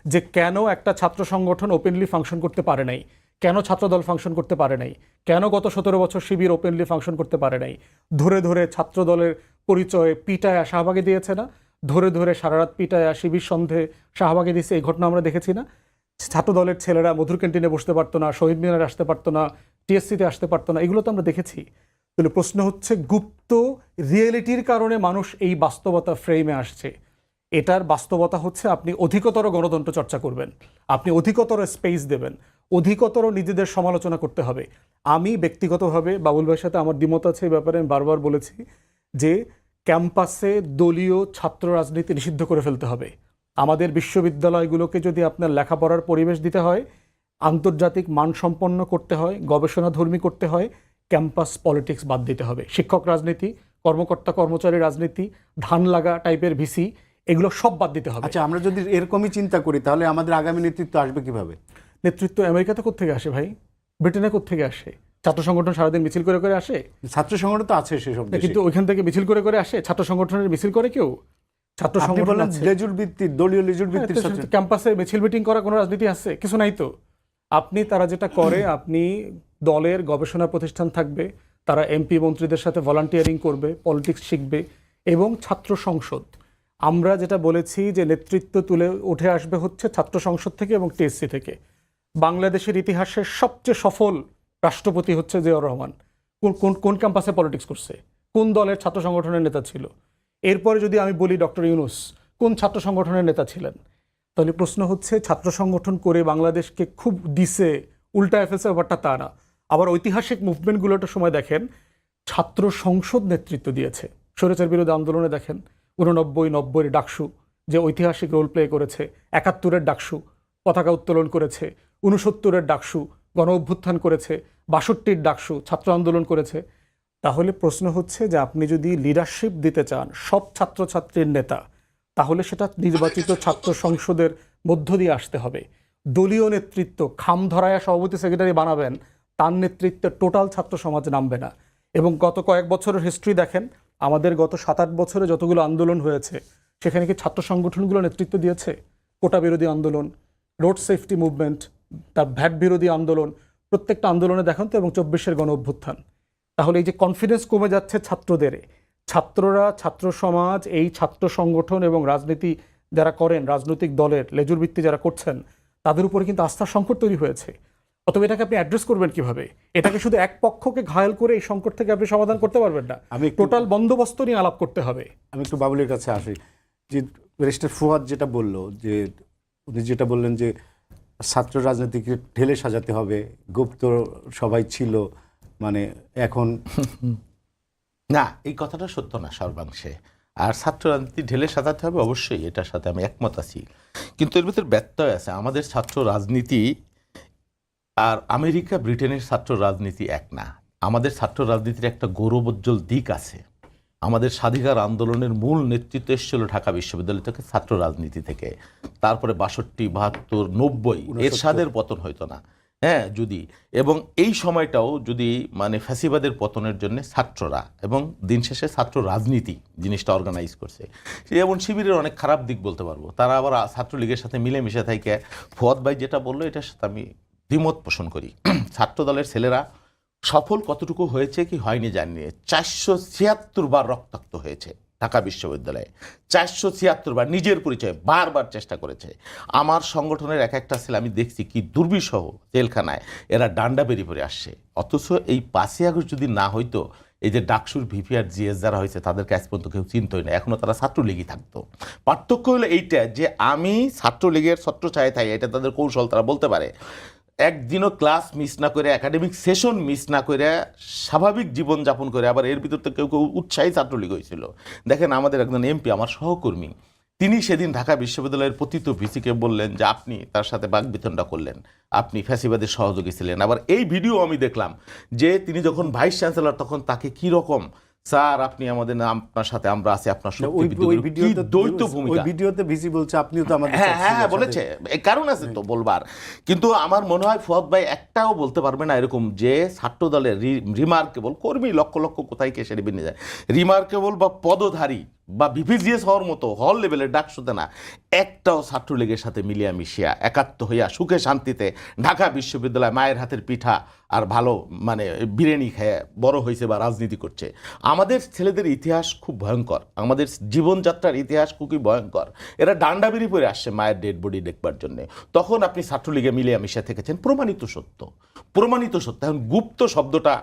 যে কেন একটা ছাত্র সংগঠন ওপেনলি ফাংশন করতে পারে নাই, কেন ছাত্রদল ফাংশন করতে পারে নাই, কেন গত 17 বছর শিবির ওপেনলি ফাংশন করতে পারে নাই। ধরে ধরে ছাত্রদলের পরিচয়ে পিটায়া শাহবাগে দিয়েছে না, ধরে ধরে সারারাত পিটায়া শিবির সন্ধে শাহবাগে দিয়েছে, এই ঘটনা আমরা দেখেছি না। ছাত্রদলের ছেলেরা মধুর ক্যান্টিনে বসতে পারতো না, শহীদ মিনারে আসতে পারতো না, টিএসসিতে আসতে পারতো না, এগুলো তো আমরা দেখেছি। তাহলে প্রশ্ন হচ্ছে গুপ্ত রিয়েলিটির কারণে মানুষ এই বাস্তবতা ফ্রেমে আসছে। এটার বাস্তবতা হচ্ছে আপনি অধিকতর গণতন্ত্র চর্চা করবেন, আপনি অধিকতর স্পেস দেবেন, অধিকতর নিজেদের সমালোচনা করতে হবে। আমি ব্যক্তিগতভাবে বাবুল ভাইয়ের সাথে আমার দ্বিমত আছে এই ব্যাপারে, আমি বারবার বলেছি যে ক্যাম্পাসে দলীয় ছাত্র রাজনীতি নিষিদ্ধ করে ফেলতে হবে। আমাদের বিশ্ববিদ্যালয়গুলোকে যদি আপনার লেখাপড়ার পরিবেশ দিতে হয়, আন্তর্জাতিক মানসম্পন্ন করতে হয়, গবেষণাধর্মী করতে হয়, ক্যাম্পাস পলিটিক্স বাদ দিতে হবে। শিক্ষক রাজনীতি, কর্মকর্তা কর্মচারী রাজনীতি, ধান লাগা টাইপের ভিসি, এগুলো সব বাদ দিতে হবে। আচ্ছা, আমরা যদি এরকমই চিন্তা করি তাহলে আমাদের আগামী নেতৃত্ব আসবে কিভাবে? নেতৃত্ব আমেরিকাতে কোত্থেকে আসে ভাই? ব্রিটেনে কোত্থেকে আসে? ছাত্র সংগঠন সারাদিন মিছিল করে করে আসে? ছাত্র সংগঠন তো আছে সেসব দেশে। কিন্তু ওইখান থেকে মিছিল করে করে আসে? ছাত্র সংগঠনের মিছিল করে কেউ? ছাত্র আপনি সংগঠন বললেন আছে, লেজুর ভিত্তির, দলীয় লেজুর ভিত্তির ছাত্র। ক্যাম্পাসে মিছিল মিটিং করা কোনো রাজনীতি আছে? কিছু নাই তো। আপনি তারা যেটা করে, আপনি দলের গবেষণা প্রতিষ্ঠান থাকবে, তারা এমপি মন্ত্রীদের সাথে ভলান্টিয়ারিং করবে, পলিটিক্স শিখবে, এবং ছাত্র সংসদ। আমরা যেটা বলেছি যে নেতৃত্ব তুলে উঠে আসবে হচ্ছে ছাত্র সংসদ থেকে এবং টিএসসি থেকে। বাংলাদেশের ইতিহাসের সবচেয়ে সফল রাষ্ট্রপতি হচ্ছে জিয়াউর রহমান। কোন কোন কোন ক্যাম্পাসে পলিটিক্স করছে? কোন দলের ছাত্র সংগঠনের নেতা ছিল? এরপরে যদি আমি বলি ডক্টর ইউনূস কোন ছাত্র সংগঠনের নেতা ছিলেন? তাহলে প্রশ্ন হচ্ছে ছাত্র সংগঠন করে বাংলাদেশকে খুব দিছে, উল্টায় ফেলছে, ব্যাপারটা তা না। আবার ঐতিহাসিক মুভমেন্টগুলোটা সময় দেখেন ছাত্র সংসদ নেতৃত্ব দিয়েছে। স্বৈরাচার বিরোধী আন্দোলনে দেখেন 89-90 ডাকসু যে ঐতিহাসিক রোল প্লে করেছে, 71-এর ডাকসু পতাকা উত্তোলন করেছে, 69-এর ডাকসু গণ অভ্যুত্থান করেছে, 62-র ডাকসু ছাত্র আন্দোলন করেছে। তাহলে প্রশ্ন হচ্ছে যে আপনি যদি লিডারশিপ দিতে চান সব ছাত্রছাত্রীর নেতা, তাহলে সেটা নির্বাচিত ছাত্র সংসদের মধ্য দিয়ে আসতে হবে। দলীয় নেতৃত্ব খাম ধরায়া সভাপতি সেক্রেটারি বানাবেন, তার নেতৃত্বে টোটাল ছাত্র সমাজ নামবে না। এবং গত কয়েক বছরের হিস্ট্রি দেখেন, আমাদের গত 7-8 বছরে যতগুলো আন্দোলন হয়েছে সেখানে কি ছাত্র সংগঠনগুলো নেতৃত্ব দিয়েছে? কোটা বিরোধী আন্দোলন, রোড সেফটি মুভমেন্ট, তার ভ্যাট বিরোধী আন্দোলন, প্রত্যেকটা আন্দোলনে দেখেন তো, এবং 24-এর গণ অভ্যুত্থান। তাহলে এই যে কনফিডেন্স কমে যাচ্ছে ছাত্রদের, ছাত্ররা, ছাত্র সমাজ, এই ছাত্র সংগঠন এবং রাজনীতি যারা করেন, রাজনৈতিক দলের লেজুর ভিত্তি যারা করছেন, তাদের উপরে কিন্তু আস্থার সংকট তৈরি হয়েছে। অতএব এটাকে আপনি অ্যাড্রেস করবেন কিভাবে? এটাকে শুধু এক পক্ষকে ঘায়েল করে এই সংকট থেকে আপনি সমাধান করতে পারবেন না। আমি টোটাল বন্দোবস্ত নিয়ে আলাপ করতে হবে। আমি একটু বাবুলের কাছে আসি। যে ব্যারিস্টার ফুয়াদ যেটা বললো, যে উনি যেটা বললেন যে ছাত্র রাজনীতিকে ঢেলে সাজাতে হবে, গুপ্ত সবাই ছিল, মানে এখন না, এই কথাটা সত্য না সর্বাংশে। আর ছাত্র রাজনীতি ঢেলে সাজাতে হবে, অবশ্যই এটার সাথে আমি একমত আছি। কিন্তু এর ভিতরে ব্যত্যয় আছে। আমাদের ছাত্র রাজনীতি আর আমেরিকা ব্রিটেনের ছাত্র রাজনীতি এক না। আমাদের ছাত্র রাজনীতির একটা গৌরবোজ্জ্বল দিক আছে। আমাদের স্বাধিকার আন্দোলনের মূল নেতৃত্ব এসেছিল ঢাকা বিশ্ববিদ্যালয় থেকে, ছাত্র রাজনীতি থেকে। তারপরে 62, 72, 90 এরশাদের পতন হইতো না, হ্যাঁ, যদি, এবং এই সময়টাও যদি মানে ফ্যাসিবাদের পতনের জন্য ছাত্ররা এবং দিন শেষে ছাত্র রাজনীতি জিনিসটা অর্গানাইজ করছে। যেমন শিবিরের অনেক খারাপ দিক বলতে পারবো, তারা আবার ছাত্রলীগের সাথে মিলেমিশে থাকে। ফুয়াদ ভাই যেটা বললো এটার সাথে আমি দ্বিমত পোষণ করি। ছাত্র দলের ছেলেরা সফল কতটুকু হয়েছে কি হয়নি জানি, 476 বার রক্তাক্ত হয়েছে ঢাকা বিশ্ববিদ্যালয়ে, 476 বার নিজের পরিচয় বারবার চেষ্টা করেছে। আমার সংগঠনের এক একটা ছেলে আমি দেখছি কি দুর্বিষহ জেলখানায় এরা ডান্ডা বেরিয়ে পড়ে আসছে। অথচ এই 5ই আগস্ট যদি না হইতো, এই যে ডাকসুর ভিপি আর জিএস যারা হয়েছে তাদেরকে আজ পর্যন্ত কেউ চিনতই না, এখনও তারা ছাত্রলীগই থাকতো। পার্থক্য হলো এইটা যে আমি ছাত্রলীগের ছত্র ছায় থাকি, এটা তাদের কৌশল, তারা বলতে পারে একদিনও ক্লাস মিস না করে, একাডেমিক সেশন মিস না করে, স্বাভাবিক জীবনযাপন করে, আবার এর ভিতর থেকে কেউ কেউ উৎসাহী ছাত্রলীগ হয়েছিল। দেখেন আমাদের একজন এমপি, আমার সহকর্মী, তিনি সেদিন ঢাকা বিশ্ববিদ্যালয়ের পতিত ভিসিকে বললেন যে আপনি তার সাথে বাকবিতণ্ডা করলেন, আপনি ফ্যাসিবাদের সহযোগী ছিলেন। আবার এই ভিডিও আমি দেখলাম যে তিনি যখন ভাইস চ্যান্সেলর তখন তাকে কি রকম, স্যার আপনি আমাদের, আপনার সাথে আমরা আছি, আপনার ভিডিওতে ভিসি বলছে আপনিও তো আমাদের, হ্যাঁ বলেছে, কারণ আছে তো বলবার। কিন্তু আমার মনে হয় ফুয়াদ ভাই একটাও বলতে পারবে না এরকম যে ছাত্র দলের রিমার্কেবল কর্মী লক্ষ লক্ষ কোথায় কে সেরে বেরিয়ে যায়, রিমার্কেবল বা পদধারী বা বিপিজিএস হওয়ার মতো হল লেভেলের ডাকসুতে না, একটাও ছাত্রলীগের সাথে মিলিয়া মিশিয়া একাত্ম হইয়া সুখে শান্তিতে ঢাকা বিশ্ববিদ্যালয় মায়ের হাতের পিঠা আর ভালো মানে বিরিয়ানি খেয়ে বড় হয়েছে বা রাজনীতি করছে। আমাদের ছেলেদের ইতিহাস খুব ভয়ঙ্কর, আমাদের জীবনযাত্রার ইতিহাস খুবই ভয়ঙ্কর। এরা ডান্ডাবিরি পরে আসছে মায়ের ডেড বডি দেখবার জন্য। তখন আপনি ছাত্রলীগে মিলিয়া মিশিয়া থেকেছেন, প্রমাণিত সত্য, প্রমাণিত সত্য। এখন গুপ্ত শব্দটা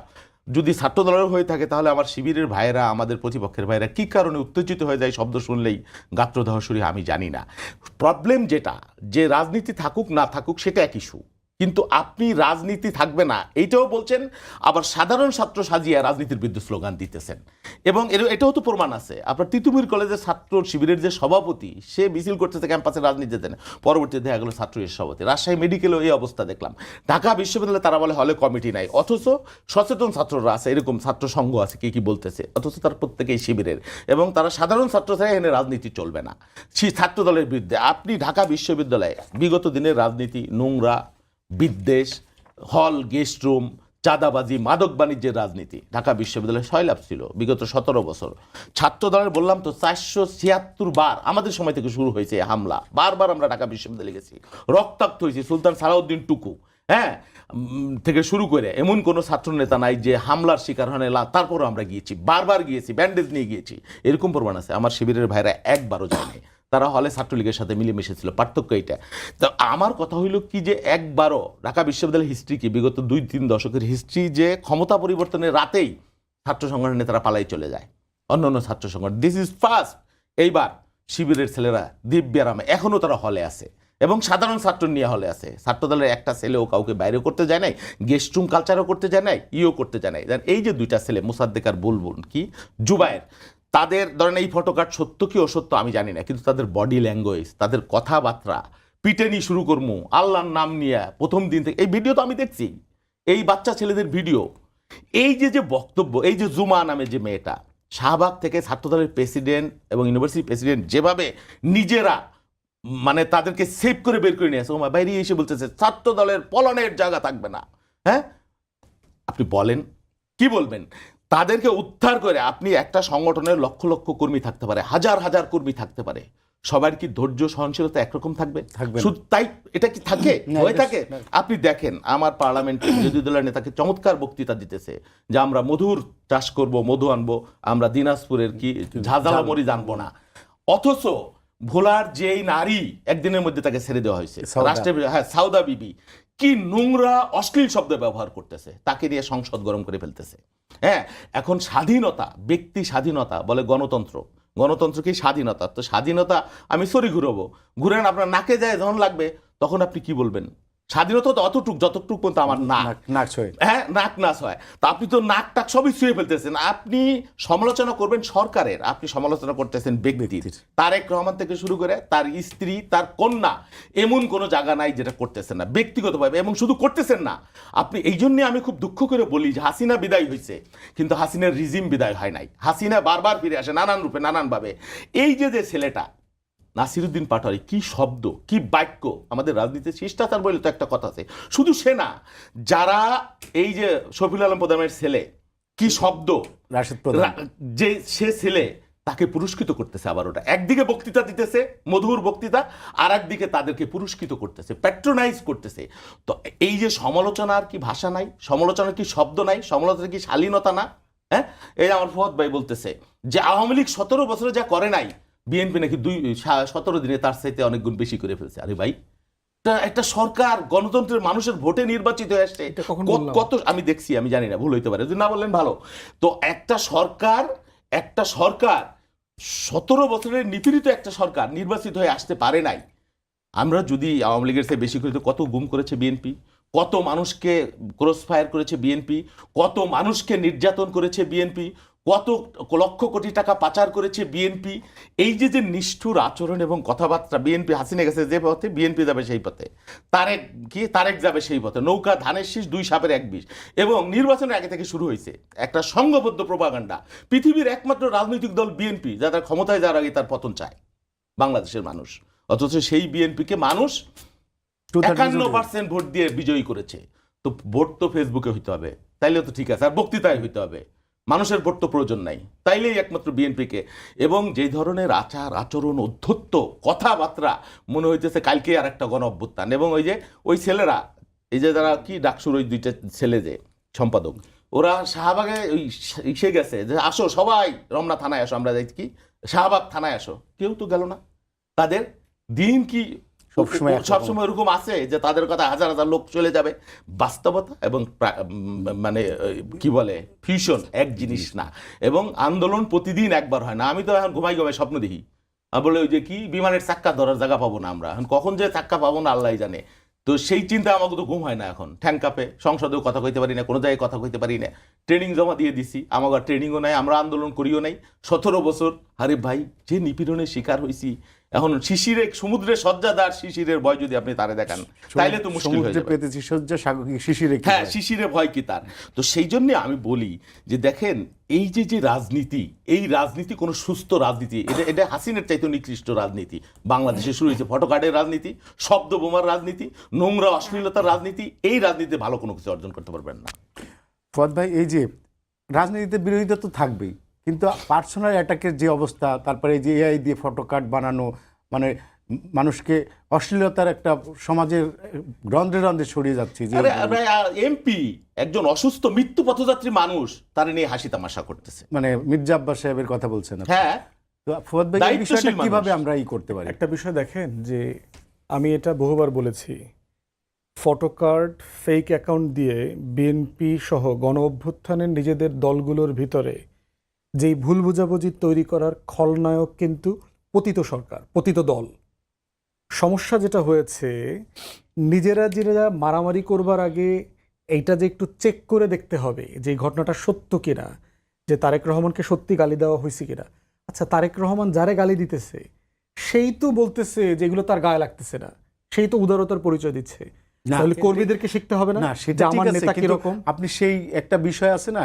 যদি ছাত্রদলের হয়ে থাকে তাহলে আমার শিবিরের ভাইয়েরা, আমাদের প্রতিপক্ষের ভাইয়েরা কী কারণে উত্তেজিত হয়ে যায় শব্দ শুনলেই গাত্রদাহ শুরু, আমি জানি না। প্রবলেম যেটা, যে রাজনীতি থাকুক না থাকুক সেটা এক ইস্যু, কিন্তু আপনি রাজনীতি থাকবে না এইটাও বলছেন, আবার সাধারণ ছাত্র সাজিয়ে রাজনীতির বিরুদ্ধে স্লোগান দিতেছেন। এবং এটাও তো প্রমাণ আছে, আপনার তিতুমির কলেজের ছাত্র শিবিরের যে সভাপতি, সে মিছিল করতেছে ক্যাম্পাসে রাজনীতিতে, পরবর্তীতে দেখা গেলো ছাত্র সভাপতি। রাজশাহী মেডিকেলেও এই অবস্থা দেখলাম। ঢাকা বিশ্ববিদ্যালয়ে তারা বলে হলে কমিটি নাই, অথচ সচেতন ছাত্ররা আছে, এরকম ছাত্র সংঘ আছে, কি কি বলতেছে, অথচ তার প্রত্যেকেই শিবিরের, এবং তারা সাধারণ ছাত্র ছাড়া এখানে রাজনীতি চলবে না সেই ছাত্র দলের বিরুদ্ধে। আপনি ঢাকা বিশ্ববিদ্যালয়ে বিগত দিনের রাজনীতি, নোংরা, বিদ্বেষ, হল, গেস্ট রুম, চাঁদাবাজি, মাদক বাণিজ্যের রাজনীতি, ঢাকা বিশ্ববিদ্যালয়ে সয়লাভ ছিল বিগত 17 বছর। ছাত্র দলের বললাম তো 476 বার আমাদের সময় থেকে শুরু হয়েছে হামলা, বারবার আমরা ঢাকা বিশ্ববিদ্যালয়ে গেছি, রক্তাক্ত হয়েছি। সুলতান সালাউদ্দিন টুকু থেকে শুরু করে এমন কোনো ছাত্র নেতা নাই যে হামলার শিকার হয় না, তারপরও আমরা গিয়েছি, বারবার গিয়েছি, ব্যান্ডেজ নিয়ে গিয়েছি, এরকম প্রমাণ আছে। আমার শিবিরের ভাইরা একবারও যায়নি, তারা হলে ছাত্রলীগের সাথে মিলেমিশে ছিল, পার্থক্য এইটা। তো আমার কথা হইল কি, যে একবারও ঢাকা বিশ্ববিদ্যালয়ের হিস্ট্রি কি, বিগত 2-3 দশকের হিস্ট্রি, যে ক্ষমতা পরিবর্তনের রাতেই ছাত্র সংগঠনের নেতারা পালাই চলে যায় অন্য অন্য ছাত্র সংগঠন। This is first. এইবার শিবিরের ছেলেরা দিব্যারামে এখনও তারা হলে আছে, এবং সাধারণ ছাত্র নিয়ে হলে আছে। ছাত্রদলের একটা ছেলেও কাউকে বাইরে করতে যায় নাই, গেস্ট রুম কালচারও করতে যায় নাই, করতে যায় নাই। এই যে 2টা ছেলে, মোসাদ্দেক আর বুলবুল কি জুবায়ের, তাদের ধরেন এই ফটোকার্ড সত্য কি অসত্য আমি জানি না, কিন্তু তাদের বডি ল্যাঙ্গুয়েজ, তাদের কথাবার্তা, পিটেনি শুরু করমু আল্লাহর নাম নিয়ে প্রথম দিন থেকে, এই ভিডিও তো আমি দেখছি, এই বাচ্চা ছেলেদের ভিডিও। এই যে বক্তব্য, এই যে জুমা নামে যে মেয়েটা, শাহবাগ থেকে ছাত্রদলের প্রেসিডেন্ট এবং ইউনিভার্সিটি প্রেসিডেন্ট যেভাবে নিজেরা মানে তাদেরকে সেভ করে বের করে নিয়ে আসে, ওমা বাইরে এসে বলতেছে ছাত্র দলের পলানের জায়গা থাকবে না। হ্যাঁ, আপনি বলেন কি বলবেন? তাদেরকে উদ্ধার করে, আপনি একটা সংগঠনের লক্ষ লক্ষ কর্মী থাকতে পারে, হাজার হাজার কর্মী থাকতে পারে, সবার কি ধৈর্য সহনশীলতা একরকম থাকবে? শুধু তাই এটা কি থাকে? হয়ে থাকে? আপনি দেখেন আমার পার্লামেন্টে বিরোধী দলের নেতাকে চমৎকার বক্তৃতা দিতেছে যে আমরা মধুর চাষ করব, মধু আনবো, আমরা দিনাজপুরের কি ঝাঁঝালা মরিচ আনবো না, অথচ ভোলার যেই নারী একদিনের মধ্যে তাকে ছেড়ে দেওয়া হয়েছে, রাষ্ট্রের সাউদা বিবি, কি নোংরা অশ্লীল শব্দ ব্যবহার করতেছে, তাকে দিয়ে সংসদ গরম করে ফেলতেছে। হ্যাঁ, এখন স্বাধীনতা, ব্যক্তি স্বাধীনতা বলে গণতন্ত্র, গণতন্ত্র কি স্বাধীনতা? তো স্বাধীনতা আমি সরি ঘুরবো, ঘুরেন আপনার নাকে যায় যখন লাগবে তখন আপনি কি বলবেন? স্বাধীনতা তো অতটুক যতটুক পর্যন্ত আমার নাক নাচ হয়, তা আপনি তো নাক টাক সবই ছুঁয়ে ফেলতেছেন। আপনি সমালোচনা করবেন সরকারের, আপনি সমালোচনা করতেছেন ব্যক্তির। তারেক রহমান থেকে শুরু করে তার স্ত্রী, তার কন্যা, এমন কোনো জায়গা নাই যেটা করতেছেন না ব্যক্তিগতভাবে, এবং শুধু করতেছেন না আপনি। এই জন্যে আমি খুব দুঃখ করে বলি যে হাসিনা বিদায় হয়েছে, কিন্তু হাসিনার রিজিম বিদায় হয় নাই। হাসিনা বারবার ফিরে আসে নানান রূপে, নানানভাবে। এই যে ছেলেটা নাসিরুদ্দিন পাটোয়ারি, কি শব্দ, কি বাক্য! আমাদের রাজনীতির শিষ্টাচার বলে তো একটা কথা আছে, শুধু সে না, যারা এই যে শফিউল আলম প্রধানের ছেলে, কি শব্দ, যে সে ছেলে তাকে পুরস্কৃত করতেছে। আবার ওটা একদিকে বক্তৃতা দিতেছে, মধুর বক্তৃতা, আর একদিকে তাদেরকে পুরস্কৃত করতেছে, প্যাট্রোনাইজ করতেছে। তো এই যে সমালোচনার কি ভাষা নাই, সমালোচনার কি শব্দ নাই, সমালোচনার কি শালীনতা না? হ্যাঁ, এই আমার ফুয়াদ ভাই বলতেছে যে আওয়ামী লীগ 17 বছরে যা করে নাই, বিএনপি নাকি 17 দিনে তার চাইতে অনেক গুণ বেশি করে ফেলছে। আরে ভাই, একটা সরকার গণতন্ত্রের মানুষের ভোটে নির্বাচিত হয়ে আসছে, কত আমি দেখছি, আমি জানি না, ভুল হইতে পারে, যদি না বললেন ভালো। তো একটা সরকার 17 বছরের নিপীড়িত একটা সরকার নির্বাচিত হয়ে আসতে পারে নাই। আমরা যদি আওয়ামী লীগের চেয়ে বেশি করি, তো কত গুম করেছে বিএনপি, কত মানুষকে ক্রস ফায়ার করেছে বিএনপি, কত মানুষকে নির্যাতন করেছে বিএনপি, কত লক্ষ কোটি টাকা পাচার করেছে বিএনপি। এই যে নিষ্ঠুর আচরণ এবং কথাবার্তা, বিএনপি হাসিনা গেছে যে পথে, বিএনপি যাবে সেই পথে, তারেক যাবে সেই পথে, নৌকা ধানের শীষ, 2 সাপের 1 বিষ। এবং নির্বাচনের আগে থেকে শুরু হয়েছে একটা সংঘবদ্ধ প্রপাগান্ডা। পৃথিবীর একমাত্র রাজনৈতিক দল বিএনপি, যারা ক্ষমতায় যাওয়ার আগে তার পতন চায় বাংলাদেশের মানুষ, অথচ সেই বিএনপিকে মানুষ 51% ভোট দিয়ে বিজয়ী করেছে। তো ভোট তো ফেসবুকে হইতে হবে, তাইলে তো ঠিক আছে, আর বক্তৃতায় হইতে হবে। মানুষের ভোট তো প্রয়োজন নাই, তাইলেই একমাত্র বিএনপিকে। এবং যে ধরনের আচার আচরণ, অধ্যত্ত কথাবার্তা, মনে হইতেছে কালকে আর একটা গণ অভ্যুত্থান। এবং ওই ছেলেরা, এই যে যারা কি ডাকসুর ওই দুইটা ছেলে যে সম্পাদক, ওরা শাহবাগে ওই ইসে গেছে যে আসো সবাই রমনা থানায় আসো, আমরা যাই কি শাহবাগ থানায় আসো, কেউ তো গেল না। তাদের দিন কি সবসময় এরকম আছে যে তাদের কথা হাজার হাজার লোক চলে যাবে? বাস্তবতা এবং মানে কি বলে ফিউশন এক জিনিস না। এবং আন্দোলন প্রতিদিন একবার হয় না। আমি তো এখন ঘুমাই ঘুমাই স্বপ্ন দেখি, বলে ওই যে কি বিমানের চাক্কা ধরার জায়গা পাবো না আমরা, এখন কখন যে চাক্কা পাবো না আল্লাহ জানে। তো সেই চিন্তা আমাকে তো ঘুম হয় না এখন। ঠ্যাং কাপে, সংসদেও কথা কইতে পারি না, কোনো জায়গায় কথা কইতে পারি না। ট্রেনিং জমা দিয়ে দিছি, আমাকে ট্রেনিংও নাই, আমরা আন্দোলন করিও নাই 17 বছর। আরে ভাই, যে নিপীড়নের শিকার হয়েছি, এখন শিশিরে সমুদ্রের শয্যাদার শিশিরের ভয় যদি আপনি তারে দেখান তাইলে তো মুশকিল হয়ে যাবে। হ্যাঁ, শিশিরে ভয় কি তার? তো সেই জন্য আমি বলি যে দেখেন, এই যে রাজনীতি, এই রাজনীতি কোনো সুস্থ রাজনীতি, এটা হাসিনের চাইতে নিকৃষ্ট রাজনীতি। বাংলাদেশে শুরু হয়েছে ফটোকার্ডের রাজনীতি, শব্দ বোমার রাজনীতি, নোংরা অশ্লীলতার রাজনীতি। এই রাজনীতিতে ভালো কোনো কিছু অর্জন করতে পারবেন না। ফুয়াদ ভাই, এই যে রাজনীতিতে বিরোধিতা তো থাকবেই, কিন্তু পার্সোনাল অ্যাটাকের যে অবস্থা, তারপরে এই যে এআই দিয়ে ফটো কার্ড বানানো, মানে মানুষকে অশ্লীলতার একটা সমাজের রন্ধ্রে রন্ধ্রে ছড়িয়ে যাচ্ছে। যে এমপি একজন অসুস্থ মৃত্যু পথযাত্রী মানুষ, তার নিয়ে হাসি তামাশা করতেছে, মানে মির্জা আব্বাস সাহেবের কথা বলছেন। হ্যাঁ, তো ফুয়াদ ভাই, এই বিষয়টা কিভাবে আমরা করতে পারি? একটা বিষয় দেখেন, যে আমি এটা বহুবার বলেছি, ফটোকার্ড ফেক অ্যাকাউন্ট দিয়ে বিএনপি সহ গণ অভ্যুত্থানের নিজেদের দলগুলোর ভিতরে যেই ভুল বুঝাবুঝি তৈরি করার খলনায়ক কিন্তু পতিত সরকার, পতিত দল। সমস্যা যেটা হয়েছে, নিজেরা মারামারি করবার আগে এইটা যে একটু চেক করে দেখতে হবে যে এই ঘটনাটা সত্য কিনা, যে তারেক রহমানকে সত্যি গালি দেওয়া হয়েছে কিনা। আচ্ছা, তারেক রহমান যারে গালি দিতেছে সেই তো বলতেছে যে এগুলো তার গায়ে লাগতেছে না, সেই তো উদারতার পরিচয় দিচ্ছে। তাহলে কর্মীদেরকে শিখতে হবে না সেটা আমার নেতা কিরকম? আপনি সেই একটা বিষয় আছে না,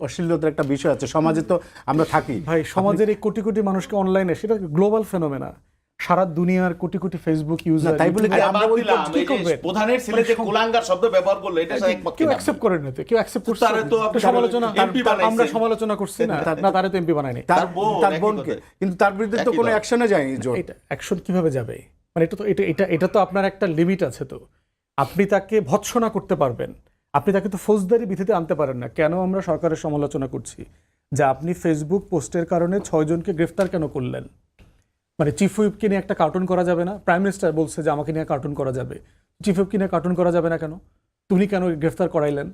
অশ্লীলতার একটা বিষয় আছে সমাজে, তো আমরা থাকি ভাই, সমাজের এই কোটি কোটি মানুষকে অনলাইনে, সেটা গ্লোবাল ফেনোমেনা, সারা দুনিয়ার কোটি কোটি ফেসবুক ইউজার। তাই বলে আমরা প্রধানের ছেলে যে কুলাঙ্গার শব্দ ব্যবহার করলো, এটা কেউ অ্যাকসেপ্ট করে না, কেউ অ্যাকসেপ্ট করছে? সমালোচনা আমরা সমালোচনা করছি না, তারে তো এমপি বানায়নি, তার বোনকে, কিন্তু তার বিরুদ্ধে তো কোনো অ্যাকশনে যায়নি। এটা অ্যাকশন কিভাবে যাবে? মানে এটা তো আপনার একটা লিমিট আছে। তো আপনি তাকে ভৎসনা করতে পারবেন, আপনি তাকে তো ফৌজদারি বিধিতে আনতে পারেন না। কেন আমরা সরকারের সমালোচনা করছি যে আপনি ফেসবুক পোস্টের কারণে 6 জনকে গ্রেফতার কেন করলেন? মানে চিফ হুইপকে নিয়ে একটা কার্টুন করা যাবে না? প্রাইম মিনিস্টার বলছে যে আমাকে নিয়ে কার্টুন করা যাবে, চিফ হুইপকে নিয়ে কার্টুন করা যাবে না কেন? তুমি কেন গ্রেফতার করাইলেন?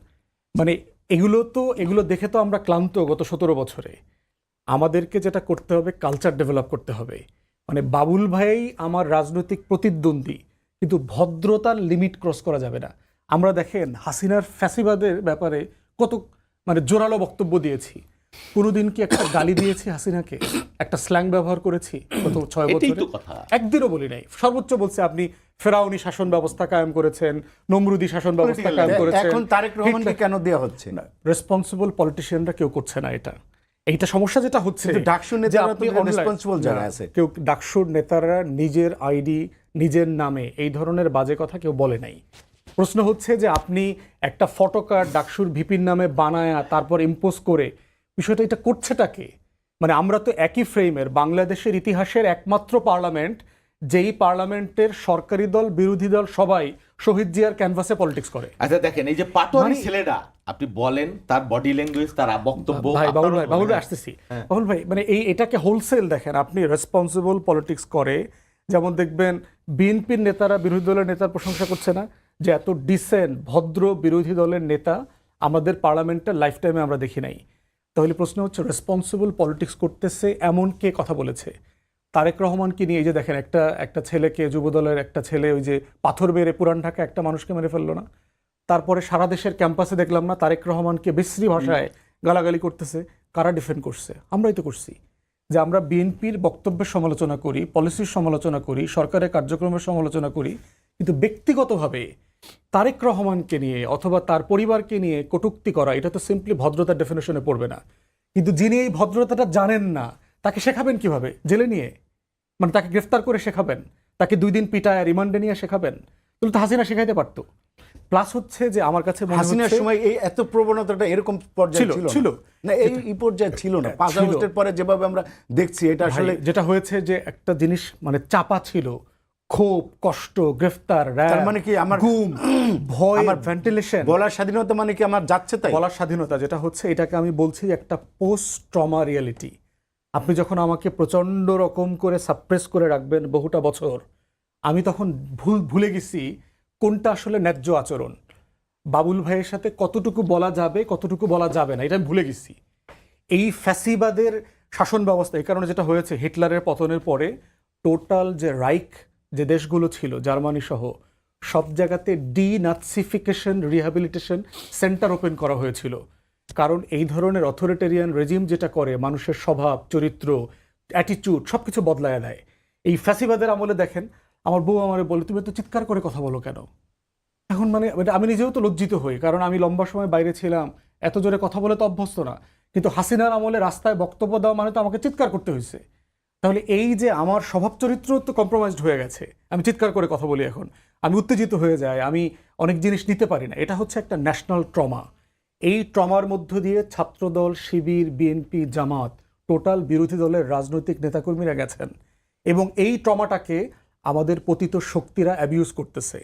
মানে এগুলো দেখে তো আমরা ক্লান্ত গত 17 বছরে। আমাদেরকে যেটা করতে হবে, কালচার ডেভেলপ করতে হবে। মানে বাবুল ভাই আমার রাজনৈতিক প্রতিদ্বন্দ্বী, কিন্তু ভদ্রতার লিমিট ক্রস করা যাবে না। আমরা দেখেন হাসিনার ফ্যাসিবাদের ব্যাপারে কত মানে জোরালো বক্তব্য দিয়েছি। কোনোদিন কি একটা গালি দিয়েছি হাসিনাকে? একটা স্ল্যাং ব্যবহার করেছি গত 6 বছরে? একদিনও বলি নাই। সর্বোচ্চ বলছে আপনি ফেরাউনি শাসন ব্যবস্থা কায়েম করেছেন, নমরুদি শাসন ব্যবস্থা কায়েম করেছেন। এখন তারেক রহমানকে কেন দেওয়া হচ্ছে না? রেসপন্সিবল পলিটিশিয়ানরা কেউ করছে না এটা। এইটা সমস্যা যেটা হচ্ছে, ডাকসুর নেতারা তো রেসপন্সিবল যারা আছে, কেউ ডাকসুর নেতারা নিজের আইডি নিজের নামে এই ধরনের বাজে কথা কেউ বলে নাই। প্রশ্ন হচ্ছে যে আপনি একটা ফটোকার্ড ডাকসুর ভিপির নামে বানায় তারপর ইম্পোজ করে, বিষয়টা এটা করছেটাকে? মানে আমরা তো একই ফ্রেমের, বাংলাদেশের ইতিহাসের একমাত্র পার্লামেন্ট যেই পার্লামেন্টের সরকারি দল বিরোধী দল সবাই শহীদ জিয়ার ক্যানভাসে পলিটিক্স করে। আচ্ছা দেখেন, এই যে পাটোয়ারি ছেলেটা, আপনি বলেন তার বডি ল্যাঙ্গুয়েজ, তার বক্তব্য। বাবুল ভাই আসতেছি। বাবুল ভাই, মানে এটাকে হোলসেল দেখেন, আপনি রেসপন্সিবল পলিটিক্স করে, যেমন দেখবেন বিএনপির নেতারা বিরোধী দলের নেতার প্রশংসা করছে না, যে এত ডিসেন্ট ভদ্র বিরোধী দলের নেতা আমাদের পার্লামেন্টের লাইফ টাইমে আমরা দেখি নাই। তাহলে প্রশ্ন হচ্ছে, রেসপন্সিবল পলিটিক্স করতেছে এমন কে কথা বলেছে? তারেক রহমানকে নিয়ে এই যে দেখেন, একটা ছেলেকে, যুবদলের একটা ছেলে ওই যে পাথর মেরে পুরান ঢাকা একটা মানুষকে মেরে ফেললো না? তারপরে সারা দেশের ক্যাম্পাসে দেখলাম না তারেক রহমানকে বিশ্রী ভাষায় গালাগালি করতেছে? কারা ডিফেন্ড করছে? আমরাই তো করছি। যে আমরা বিএনপির বক্তব্যের সমালোচনা করি, পলিসির সমালোচনা করি, সরকারের কার্যক্রমের সমালোচনা করি, কিন্তু ব্যক্তিগতভাবে তারেক রহমানকে নিয়ে অথবা তার পরিবারকে নিয়ে কটূক্তি করা, এটা তো সিম্পলি ভদ্রতার ডেফিনেশনে পড়বে না। কিন্তু যিনি এই ভদ্রতাটা জানেন না, তাকে শেখাবেন কিভাবে? জেলে নিয়ে? মানে তাকে গ্রেফতার করে শেখাবেন? তাকে 2 দিন পিটায় রিমান্ডে নিয়ে শেখাবেন? তাহলে তো হাসিনা শেখাইতে পারতো। প্লাস হচ্ছে যে আমার কাছে মনে হাসিনার হচ্ছে সময় এই এত প্রবণতাটা এরকম পর্যায়ে ছিল, ছিল ছিল। না, এই পর্যায়ে ছিল না। 5 ছিল। আগস্টের পরে যেভাবে আমরা দেখছি, এটা আসলে ভাই, যেটা হয়েছে যে একটা জিনিস মানে চাপা ছিল, ক্ষোভ, কষ্ট, গ্রেফতার, তার মানে কি আমার গুম, ভয়, আমার ভেন্টিলেশন, বলার স্বাধীনতা মানে কি আমার যাচ্ছে তাই? বলার স্বাধীনতা যেটা হচ্ছে, এটাকে আমি বলছি একটা পোস্ট ট্রমা রিয়েলিটি। আপনি যখন আমাকে প্রচন্ড রকম করে সাপ্রেস করে রাখবেন বহুটা বছর, আমি তখন ভুলে গেছি কোনটা আসলে ন্যায্য আচরণ, বাবুল ভাইয়ের সাথে কতটুকু বলা যাবে, কতটুকু বলা যাবে না, এটা আমি ভুলে গেছি। এই ফ্যাসিবাদের শাসন ব্যবস্থা, এই কারণে যেটা হয়েছে, হিটলারের পতনের পরে টোটাল যে রাইক যে দেশগুলো ছিল, জার্মানি সহ সব জায়গাতে ডিনাৎসিফিকেশন রিহ্যাবিলিটেশন সেন্টার ওপেন করা হয়েছিল। কারণ এই ধরনের অথরিটেরিয়ান রেজিম যেটা করে, মানুষের স্বভাব, চরিত্র, অ্যাটিটিউড সব কিছু বদলায় দেয়। এই ফ্যাসিবাদের আমলে দেখেন, আমার বউ আমারে বলে, তুমি তো চিৎকার করে কথা বলো কেন? এখন মানে আমি নিজেও তো লজ্জিত হই, কারণ আমি লম্বা সময় বাইরে ছিলাম, এত জোরে কথা বলে তো অভ্যস্ত না। কিন্তু হাসিনার আমলে রাস্তায় বক্তব্য দেওয়া মানে তো আমাকে চিৎকার করতে হয়েছে। তাহলে এই যে আমার স্বভাব চরিত্র তো কম্প্রোমাইজড হয়ে গেছে, আমি চিৎকার করে কথা বলি, এখন আমি উত্তেজিত হয়ে যাই, আমি অনেক জিনিস নিতে পারি না। এটা হচ্ছে একটা ন্যাশনাল ট্রমা। এই ট্রমার মধ্য দিয়ে ছাত্রদল, শিবির, বিএনপি, জামাত, টোটাল বিরোধী দলের রাজনৈতিক নেতাকর্মীরা গেছেন, এবং এই ট্রমাটাকে আমাদের পতিত শক্তিরা অ্যাবিউজ করতেছে,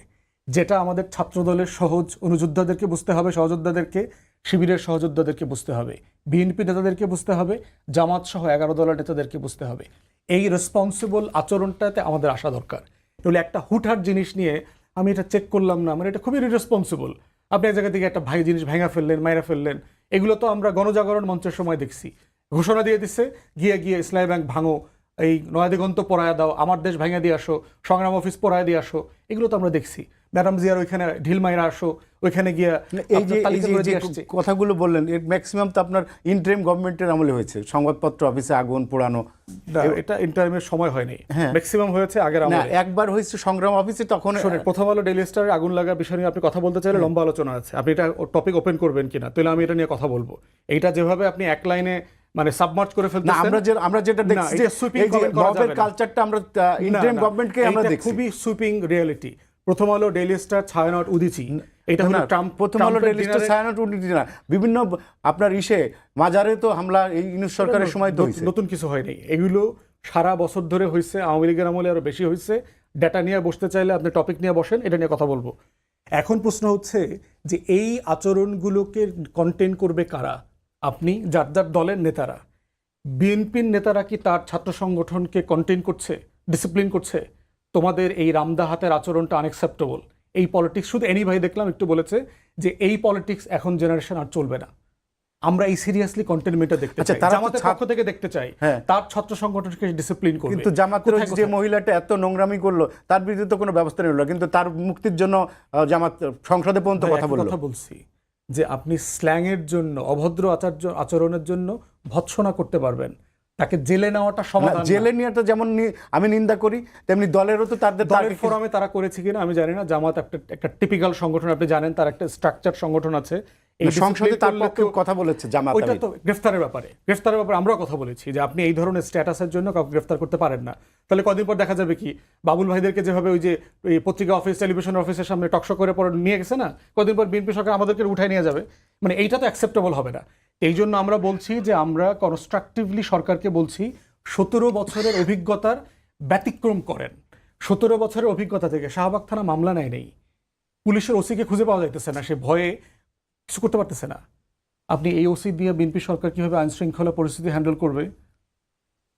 যেটা আমাদের ছাত্রদলের সহজ অনুযোদ্ধাদেরকে বুঝতে হবে, সহযোদ্ধাদেরকে, শিবিরের সহযোদ্ধাদেরকে বুঝতে হবে, বিএনপি নেতাদেরকে বুঝতে হবে, জামাত সহ 11 দলের নেতাদেরকে বুঝতে হবে। এই রেসপন্সিবল আচরণটাতে আমাদের আসা দরকার। তাহলে একটা হুটহাট জিনিস নিয়ে আমি এটা চেক করলাম না, মানে এটা খুবই ইরেসপন্সিবল। আপনি এক জায়গা থেকে একটা জিনিস ভেঙা ফেললেন, মাইরা ফেললেন। এগুলো তো আমরা গণজাগরণ মঞ্চের সময় দেখছি, ঘোষণা দিয়ে দিচ্ছে, গিয়ে গিয়ে ইসলামী ব্যাংক ভাঙো, এই নয়াদিগন্ত পড়ায় দাও, আমার দেশ ভেঙে দিয়ে আসো, সংগ্রাম অফিস পড়ায় দিয়ে আসো, এগুলো তো আমরা দেখছি। ম্যাডাম জিয়ার ওইখানে ঢিল মাইরা আসো, ওইখানে গিয়ে এই যে কথাগুলো বললেন, এর ম্যাক্সিমাম তো আপনার ইন্টারিম গভর্নমেন্টের আমলে হয়েছে। সংবাদপত্র অফিসে আগুন পোড়ানো, এটা ইন্টারিমের সময় হয়নি, ম্যাক্সিমাম হয়েছে আগের না, আমলে। একবার হয়েছে সংগ্রাম অফিসে, তখন শোনেন, প্রথম আলো ডেইলি স্টারে আগুন লাগার বিষয় নিয়ে আপনি কথা বলতে চাইলে লম্বা আলোচনা আছে, আপনি এটা টপিক ওপেন করবেন কিনা, তাহলে আমি এটা নিয়ে কথা বলবো। এইটা যেভাবে আপনি এক লাইনে মানে সাবমার্চ করে না, ফেলতেছেন, আমরা যেটা দেখছি যে এই যে মবের কালচারটা আমরা ইন্টারিম গভর্নমেন্টকে আমরা দেখছি, খুবই সুইপিং রিয়েলিটি। প্রথম আলো ডেইলি স্টার, ছায়ানট, উদিচি, এটা হলো ট্রাম্প। প্রথম আলো ডেইলি স্টার, ছায়ানট, উদিচি না, বিভিন্ন আপনার মাজারে তো হামলা এই ইউনূস সরকারের সময় তো হয়েছে। নতুন কিছু হয়নি, এগুলো সারা বছর ধরে হয়েছে, আওয়ামী লীগের আমলে আরো বেশি হয়েছে। ডাটা নিয়ে বসতে চাইলে আপনি টপিক নিয়ে বসেন, এটা নিয়ে কথা বলবো। এখন প্রশ্ন হচ্ছে যে এই আচরণগুলোকে কন্টেন করবে কারা? আপনি, যার যার দলের নেতারা। বিএনপির নেতারা কি তার ছাত্র সংগঠনকে কন্টেন করছে, ডিসিপ্লিন করছে? তোমাদের এই রামদা হাতের আচরণটা আনএক্সেপ্টেবল। এই পলিটিক্স, শুধু এনি ভাই দেখলাম একটু বলেছে যে এই পলিটিক্স এখন জেনারেশন আর চলবে না, আমরা এই সিরিয়াসলি কন্টেনমেন্টটা দেখতে চাই, জামাতের পক্ষ থেকে দেখতে চাই, তার ছাত্র সংগঠনকে ডিসিপ্লিন করবে। কিন্তু জামাতের যে মহিলাটা এত নোংরামি করলো, তার বিরুদ্ধে তো কোনো ব্যবস্থা নিল না, কিন্তু তার মুক্তির জন্য জামাত সংসদে পর্যন্ত কথা বলছি যে আপনি স্ল্যাং এর জন্য, অভদ্র আচরণের জন্য ভৎসনা করতে পারবেন, তাকে জেলে নেওয়াটা সমাধান। জেলে নেওয়াটা যেমন আমি নিন্দা করি, তেমনি দলেরও তো তাদের ফোরামে তারা করেছে কিনা আমি জানি না। জামাত একটা টিপিক্যাল সংগঠন, আপনি জানেন তার একটা স্ট্রাকচার সংগঠন আছে। এই সংসদে তার পক্ষে কথা বলেছে জামাত। ওইটা তো গ্রেফতারের ব্যাপারে আমরাও কথা বলেছি যে আপনি এই ধরনের স্ট্যাটাসের জন্য কাউকে গ্রেফতার করতে পারেন না। তাহলে কদিন পর দেখা যাবে কি, বাবুল ভাইদেরকে যেভাবে ওই যে পত্রিকা অফিস, টেলিভিশন অফিসের সামনে টকশো করে পরে নিয়ে গেছে না, কদিন পর বিএনপি সরকার আমাদেরকে উঠায় নিয়ে যাবে। মানে এইটা তো অ্যাকসেপ্টেবল হবে না। এই জন্য আমরা বলছি যে আমরা কনস্ট্রাকটিভলি সরকারকে বলছি 17 বছরের অভিজ্ঞতার ব্যতিক্রম করেন। 17 বছরের অভিজ্ঞতা থেকে শাহবাগ থানা মামলা নেই, পুলিশের ওসিকে খুঁজে পাওয়া যাইতেছে না, সে ভয়ে কিছু করতে পারতেছে না। আপনি এই ওসি দিয়ে বিএনপি সরকার কিভাবে আইন শৃঙ্খলা পরিস্থিতি হ্যান্ডেল করবে?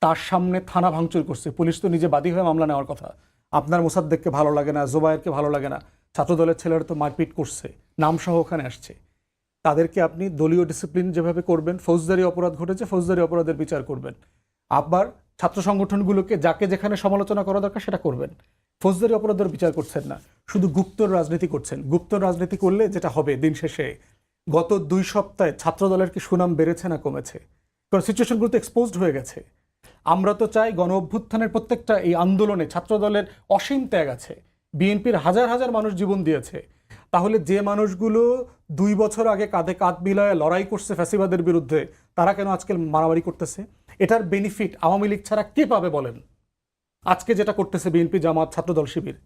তার সামনে থানা ভাঙচুর করছে, পুলিশ তো নিজে বাদী হয়ে মামলা নেওয়ার কথা। আপনার মোসাদ্দেককে ভালো লাগে না, জোবায়েরকে ভালো লাগে না, ছাত্রদলের ছেলেরা তো মারপিট করছে, নামসহ ওখানে আসছে। তাদেরকে আপনি দলীয় ডিসিপ্লিন যেভাবে করবেন, ফৌজদারি অপরাধ ঘটেছে, ফৌজদারি অপরাধের বিচার করবেন। আবার ছাত্র সংগঠনগুলোকে যাকে যেখানে সমালোচনা করা দরকার সেটা করবেন। ফৌজদারি অপরাধের বিচার করছেন না, শুধু গুপ্তর রাজনীতি করছেন। গুপ্তর রাজনীতি করলে যেটা হবে, দিন শেষে গত 2 সপ্তাহে ছাত্রদলের কি সুনাম বেড়েছে না কমেছে? কারণ সিচুয়েশনগুলো তো এক্সপোজড হয়ে গেছে। আমরা তো চাই গণ অভ্যুত্থানের প্রত্যেকটা এই আন্দোলনে ছাত্রদলের অসীম ত্যাগ আছে, বিএনপির হাজার হাজার মানুষ জীবন দিয়েছে। তাহলে যে মানুষগুলো 2 বছর আগে কাঁধে কাঁধ মিলায়ে লড়াই করছে ফ্যাসিবাদের বিরুদ্ধে, তারা কেন আজকে মারামারি করতেছে? এটার বেনিফিট আওয়ামী লীগ ছাড়া কে পাবে বলেন? আজকে যেটা করতেছে বিএনপি, জামাত, ছাত্রদল, শিবির,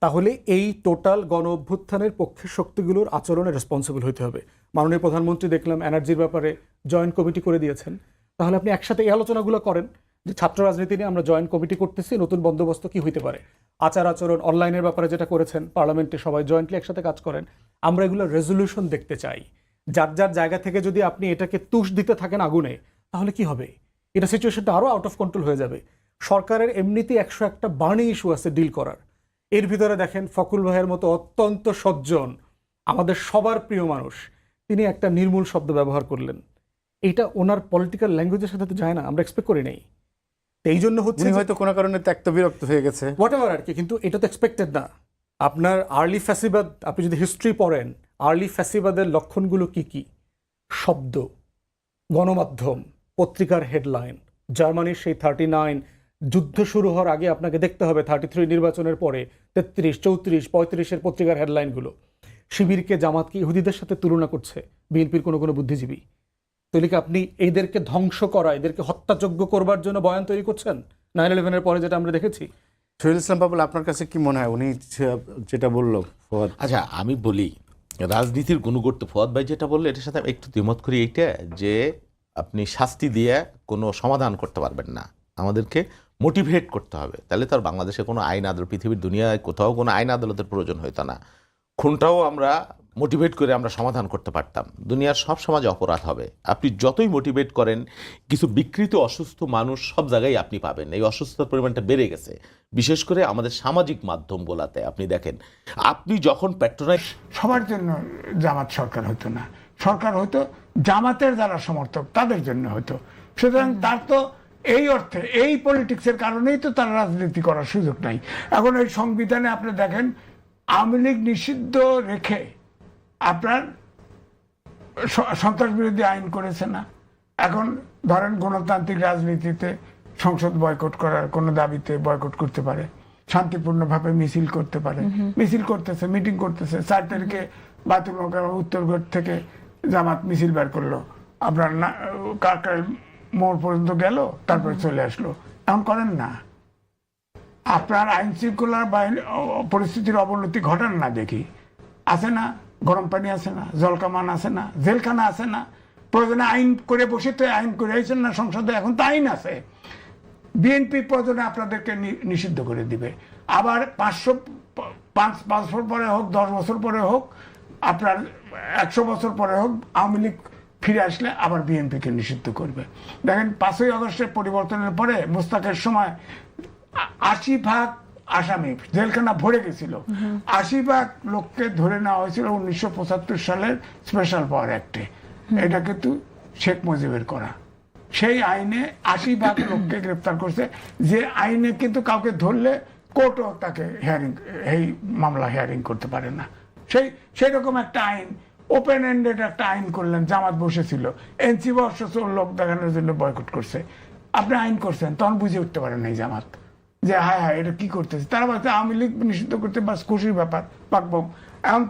তাহলে এই টোটাল গণ অভ্যুত্থানের পক্ষের শক্তিগুলোর আচরণে রেসপন্সিবল হতে হবে। মাননীয় প্রধানমন্ত্রী দেখলাম এনার্জির ব্যাপারে জয়েন্ট কমিটি করে দিয়েছেন। তাহলে আপনি একসাথে এই আলোচনাগুলো করেন যে ছাত্র রাজনীতি নিয়ে আমরা জয়েন্ট কমিটি করতেছি, নতুন বন্দোবস্ত কি হইতে পারে, আচার আচরণ অনলাইনের ব্যাপারে যেটা করেছেন, পার্লামেন্টে সবাই জয়েন্টলি একসাথে কাজ করেন। আমরা এগুলো রেজলিউশন দেখতে চাই। যার যার জায়গা থেকে যদি আপনি এটাকে তুষ দিতে থাকেন আগুনে, তাহলে কি হবে? এটা সিচুয়েশনটা আরও আউট অফ কন্ট্রোল হয়ে যাবে। সরকারের এমনিতেই 101টা বার্নিং ইস্যু আছে ডিল করার। এর ভিতরে দেখেন ফকুল ভাইয়ের মতো অত্যন্ত সজ্জন, আমাদের সবার প্রিয় মানুষ, তিনি একটা নির্মূল শব্দ ব্যবহার করলেন। এটা ওনার পলিটিক্যাল ল্যাঙ্গুয়েজের সাথে তো যায় না, আমরা এক্সপেক্ট করি নাই। এই জন্য হচ্ছে উনি হয়তো কোনো কারণে ত্যক্ত বিরক্ত হয়ে গেছে, হোয়াট এভার আর কি, কিন্তু এটা তো এক্সপেক্টেড না। আপনার আর্লি ফ্যাসিবাদ, আপনি যদি হিস্ট্রি পড়েন, আর্লি ফ্যাসিবাদের লক্ষণগুলো কি কি? শব্দ, গণমাধ্যম, পত্রিকার হেডলাইন। জার্মানির সেই 39 যুদ্ধ শুরু হওয়ার আগে আপনাকে দেখতে হবে 33 নির্বাচনের পরে 33, 34, 35-এর পত্রিকার হেডলাইনগুলো। শিবিরকে, জামাতকে ইহুদিদের সাথে তুলনা করছে বিএনপির কোনো বুদ্ধিজীবী। তাহলে কি আপনি এদেরকে ধ্বংস করা, এদেরকে হত্যাযোগ্য করবার জন্য বয়ান তৈরি করছেন 9/11-এর পরে যেটা আমরা দেখেছি? শহীদুল ইসলাম বাবুল, আপনার কাছে কি মনে হয় উনি যেটা বললো ফুয়াদ? আচ্ছা, আমি বলি রাজনীতির গুণগত ফুয়াদ ভাই যেটা বললো এটার সাথে আমি একটু দ্বিমত করি। এইটা যে আপনি শাস্তি দিয়ে কোনো সমাধান করতে পারবেন না, আমাদেরকে মোটিভেট করতে হবে। তাহলে তো আর বাংলাদেশে কোনো আইন আদালত, পৃথিবীর দুনিয়ায় কোথাও কোনো আইন আদালতের প্রয়োজন হইতো না। খুনটাও আমরা মোটিভেট করে আমরা সমাধান করতে পারতাম। দুনিয়ার সব সমাজে অপরাধ হবে, আপনি যতই মোটিভেট করেন, কিছু বিকৃত অসুস্থ মানুষ সব জায়গায় আপনি পাবেন। এই অসুস্থতার পরিমাণটা বেড়ে গেছে, বিশেষ করে আমাদের সামাজিক মাধ্যমগুলোতে। আপনি দেখেন, আপনি যখন প্যাট্রোনাইজ, সবার জন্য জামাত সরকার হতো না, সরকার হতো জামাতের যারা সমর্থক তাদের জন্য হতো। সুতরাং তার তো এই অর্থে এই পলিটিক্সের কারণেই তো তার রাজনীতি করার সুযোগ নাই। এখন এই সংবিধানে আপনি দেখেন আওয়ামী লীগ নিষিদ্ধ রেখে আপনার সন্ত্রাস বিরোধী আইন করেছে না। এখন ধরেন গণতান্ত্রিক রাজনীতিতে সংসদ বয়কট করার কোনো দাবিতে বয়কট করতে পারে, শান্তিপূর্ণভাবে মিছিল করতে পারে, মিছিল করতেছে, মিটিং করতেছে। 4 তারিখে বাতুল উত্তরগড় থেকে জামাত মিছিল বের করলো, আপনার কাকরাইল মোড় পর্যন্ত গেল, তারপরে চলে আসলো। এখন করেন না, আপনার আইন শৃঙ্খলার পরিস্থিতির অবনতি ঘটান না দেখি। আছে না গরম পানি, আছে না জলকামান, আছে না জেলখানা, আছে না প্রয়োজনে আইন করে বসে তো আইন করে আইছেন না সংসদে, এখন তো আইন আছে। বিএনপি প্রয়োজনে আপনাদেরকে নিষিদ্ধ করে দিবে। আবার 5 বছর পরে হোক, 10 বছর পরে হোক, আপনার 100 বছর পরে হোক, আওয়ামী লীগ ফিরে আসলে আবার বিএনপিকে নিষিদ্ধ করবে। দেখেন 5ই আগস্টের পরিবর্তনের পরে মোস্তাকের সময় 80% আসামি জেলখানা ভরে গেছিল। 80% লোককে ধরে নেওয়া হয়েছিল 1975 সালের স্পেশাল পাওয়ার অ্যাক্টে। এটা কিন্তু শেখ মুজিবের করা। সেই আইনে 80% লোককে গ্রেপ্তার করছে, যে আইনে কিন্তু কাউকে ধরলে কোর্টও তাকে এই মামলা হিয়ারিং করতে পারে না। সেই রকম একটা আইন, ওপেন এন্ডেড একটা আইন করলেন। জামাত বসেছিল, এনসি বর্ষ লোক দেখানোর জন্য বয়কট করছে। আপনি আইন করছেন, তখন বুঝে উঠতে পারেন নাই জামাত যে হায় এটা কি করতেছে। তারা বলছে আওয়ামী লীগ নিষিদ্ধ করতে বাস খুশির ব্যাপার, পাকবম। এখন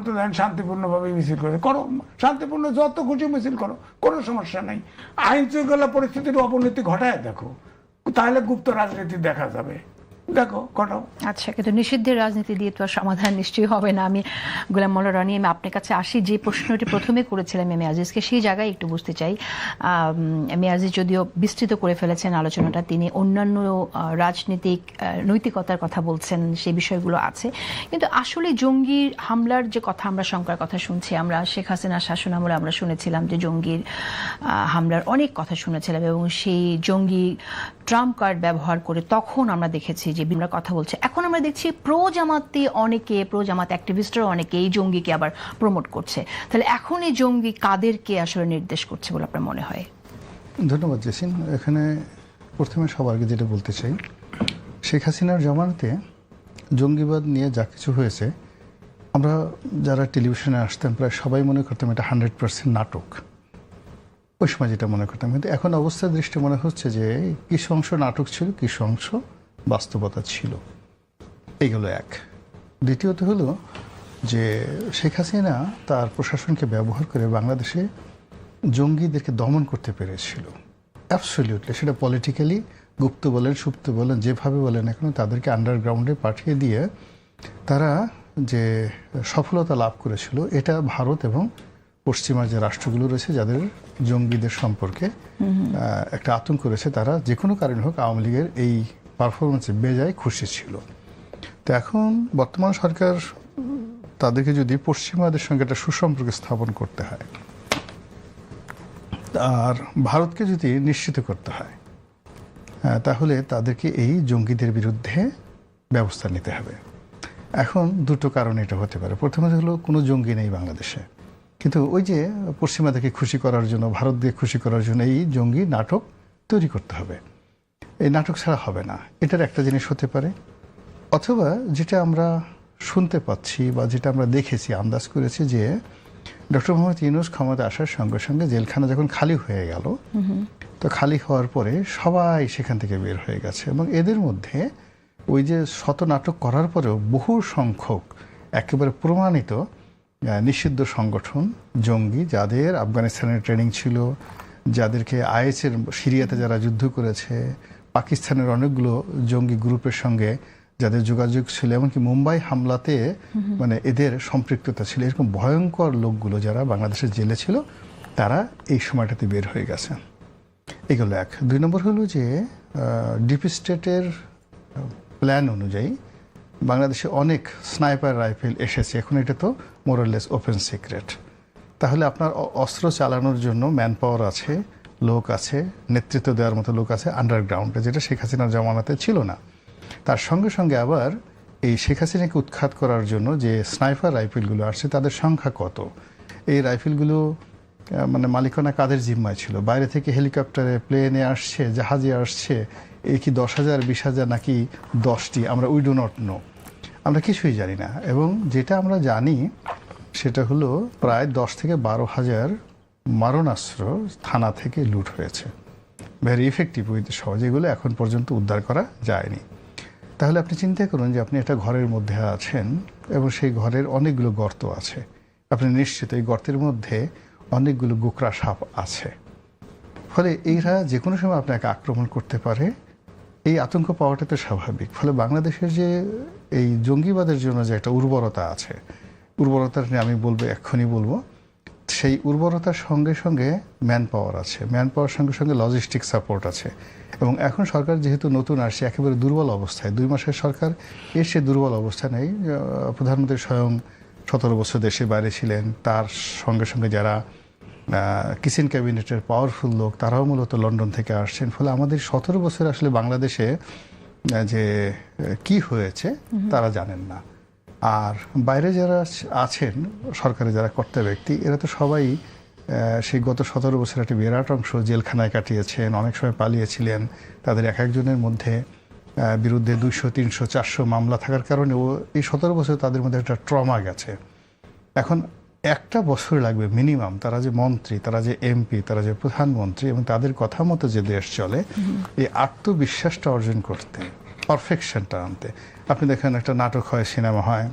তো দেখেন শান্তিপূর্ণভাবে মিছিল করে করো, শান্তিপূর্ণ যত খুশি মিছিল করো, কোনো সমস্যা নাই। আইন শৃঙ্খলা পরিস্থিতির অবনতি ঘটায় দেখো, তাহলে গুপ্ত রাজনীতি দেখা যাবে। দেখো ঘটাও। আচ্ছা, কিন্তু নিষিদ্ধের রাজনীতি দিয়ে তো আর সমাধান নিশ্চয়ই হবে না। আমি গোলাম মোল্লা রনি, আমি আপনার কাছে আসি। যে প্রশ্নটি প্রথমে করেছিলাম এম এ আজিজকে, সেই জায়গায় একটু বুঝতে চাই। এম এ আজিজ যদিও বিস্তৃত করে ফেলেছেন আলোচনাটা, তিনি অন্যান্য রাজনীতিক নৈতিকতার কথা বলছেন, সেই বিষয়গুলো আছে। কিন্তু আসলে জঙ্গির হামলার যে কথা, আমরা শঙ্কার কথা শুনছি, আমরা শেখ হাসিনার শাসন আমলে আমরা শুনেছিলাম যে জঙ্গির হামলার অনেক কথা শুনেছিলাম, এবং সেই জঙ্গি ট্রাম্প কার্ড ব্যবহার করে তখন আমরা দেখেছি যে আমরা কথা বলছে। এখন আমরা দেখছি প্রো জামাত অ্যাক্টিভিস্টরা অনেকে এই জঙ্গিকে আবার প্রমোট করছে। তাহলে এখন এই জঙ্গি কাদেরকে আসলে নির্দেশ করছে বলে আপনার মনে হয়? ধন্যবাদ জেসিন। এখানে প্রথমে সবার আগে যেটা বলতে চাই, শেখ হাসিনার জমানাতে জঙ্গিবাদ নিয়ে যা কিছু হয়েছে, আমরা যারা টেলিভিশনে আসতাম প্রায় সবাই মনে করতাম এটা 100% নাটক। ওই সময় যেটা মনে করতাম, কিন্তু এখন অবস্থার দৃষ্টি মনে হচ্ছে যে কিছু অংশ নাটক ছিল, কিছু অংশ বাস্তবতা ছিল। এইগুলো এক। দ্বিতীয়ত হলো যে শেখ হাসিনা তার প্রশাসনকে ব্যবহার করে বাংলাদেশে জঙ্গিদেরকে দমন করতে পেরেছিল অ্যাবসলিউটলি। সেটা পলিটিক্যালি, গুপ্ত বলেন, সুপ্ত বলেন, যেভাবে বলেন এখন, তাদেরকে আন্ডারগ্রাউন্ডে পাঠিয়ে দিয়ে তারা যে সফলতা লাভ করেছিল এটা ভারত এবং পশ্চিমা যে রাষ্ট্রগুলো রয়েছে যাদের জঙ্গিদের সম্পর্কে একটা আতঙ্ক রয়েছে, তারা যে কোনো কারণে হোক আওয়ামী লীগের এই পারফরমেন্সে বেজায় খুশি ছিল। তো এখন বর্তমান সরকার তাদেরকে যদি পশ্চিমাদের সঙ্গে একটা সুসম্পর্ক স্থাপন করতে হয় আর ভারতকে যদি নিশ্চিত করতে হয়, তাহলে তাদেরকে এই জঙ্গিদের বিরুদ্ধে ব্যবস্থা নিতে হবে। এখন দুটো কারণ এটা হতে পারে। প্রথমত হলো কোনো জঙ্গি নেই বাংলাদেশে, কিন্তু ওই যে পশ্চিমাদেরকে খুশি করার জন্য, ভারতকে খুশি করার জন্য এই জঙ্গি নাটক তৈরি করতে হবে। এই নাটক ছাড়া হবে না, এটার একটা জিনিস হতে পারে। অথবা যেটা আমরা শুনতে পাচ্ছি বা যেটা আমরা দেখেছি, আন্দাজ করেছি যে ডক্টর মোহাম্মদ ইউনূস ক্ষমতা আসার সঙ্গে সঙ্গে জেলখানা যখন খালি হয়ে গেল, তো খালি হওয়ার পরে সবাই সেখান থেকে বের হয়ে গেছে এবং এদের মধ্যে ওই যে শত নাটক করার পরেও বহু সংখ্যক একেবারে প্রমাণিত নিষিদ্ধ সংগঠন জঙ্গি, যাদের আফগানিস্তানের ট্রেনিং ছিল, যাদেরকে আইএসের সিরিয়াতে যারা যুদ্ধ করেছে, পাকিস্তানের অনেকগুলো জঙ্গি গ্রুপের সঙ্গে যাদের যোগাযোগ ছিল, এমনকি মুম্বাই হামলাতে মানে এদের সম্পৃক্ততা ছিল, এরকম ভয়ঙ্কর লোকগুলো যারা বাংলাদেশের জেলে ছিল তারা এই সময়টাতে বের হয়ে গেছে। এগুলো এক। 2 নম্বর হলো যে ডিপ স্টেটের প্ল্যান অনুযায়ী বাংলাদেশে অনেক স্নাইপার রাইফেল এসেছে, এখন এটা তো মোরলেস ওপেন সিক্রেট। তাহলে আপনার অস্ত্র চালানোর জন্য ম্যান পাওয়ার আছে, লোক আছে, নেতৃত্ব দেওয়ার মতো লোক আছে আন্ডারগ্রাউন্ডে, যেটা শেখ হাসিনার জমানাতে ছিল না। তার সঙ্গে সঙ্গে আবার এই শেখ হাসিনাকে উৎখাত করার জন্য যে স্নাইপার রাইফেলগুলো আসছে তাদের সংখ্যা কত, এই রাইফেলগুলো মানে মালিকানা কাদের জিম্মায় ছিল, বাইরে থেকে হেলিকপ্টারে, প্লেনে আসছে, জাহাজে আসছে, এই কি 10,000, 20,000 নাকি 10টি, আমরা উই ডু নট নো, আমরা কিছুই জানি না। এবং যেটা আমরা জানি সেটা হলো প্রায় 10 থেকে 12,000 মারণাস্ত্র থানা থেকে লুট হয়েছে, ভেরি ইফেক্টিভ উইথ সহজ, এগুলো এখন পর্যন্ত উদ্ধার করা যায়নি। তাহলে আপনি চিন্তা করুন যে আপনি একটা ঘরের মধ্যে আছেন এবং সেই ঘরের অনেকগুলো গর্ত আছে, আপনি নিশ্চিত এই গর্তের মধ্যে অনেকগুলো গোকরা সাপ আছে, ফলে এরা যে কোনো সময় আপনাকে আক্রমণ করতে পারে। এই আতঙ্ক পাওয়াটা তো স্বাভাবিক। ফলে বাংলাদেশের যে এই জঙ্গিবাদের জন্য যে একটা উর্বরতা আছে, উর্বরতার নিয়ে আমি বলবো, এক্ষুনি বলবো, সেই উর্বরতার সঙ্গে সঙ্গে ম্যান পাওয়ার আছে, ম্যান পাওয়ার সঙ্গে সঙ্গে লজিস্টিক সাপোর্ট আছে। এবং এখন সরকার যেহেতু নতুন আসছে, একেবারে দুর্বল অবস্থায়, 2 মাসের সরকার এসে দুর্বল অবস্থা নেই। প্রধানমন্ত্রী স্বয়ং 17 বছর দেশে বাইরে ছিলেন, তার সঙ্গে সঙ্গে যারা কিচেন ক্যাবিনেটের পাওয়ারফুল লোক তারাও মূলত লন্ডন থেকে আসছেন। ফলে আমাদের 17 বছর আসলে বাংলাদেশে যে কি হয়েছে তারা জানেন না। আর বাইরে যারা আছেন সরকারে যারা কর্তা ব্যক্তি, এরা তো সবাই সেই গত 17 বছর একটা বিরাট অংশ জেলখানায় কাটিয়েছেন, অনেক সময় পালিয়েছিলেন। তাদের এক একজনের মধ্যে বিরুদ্ধে 200, 300, 400 মামলা থাকার কারণে এই 17 বছর তাদের মধ্যে একটা ট্রমা গেছে। এখন একটা বছর লাগবে মিনিমাম তারা যে মন্ত্রী, তারা যে এমপি, তারা যে প্রধানমন্ত্রী এবং তাদের কথা মতো যে দেশ চলে, এই আত্মবিশ্বাসটা অর্জন করতে, পারফেকশনটা আনতে। আপনি দেখেন একটা নাটক হয়, সিনেমা হয়,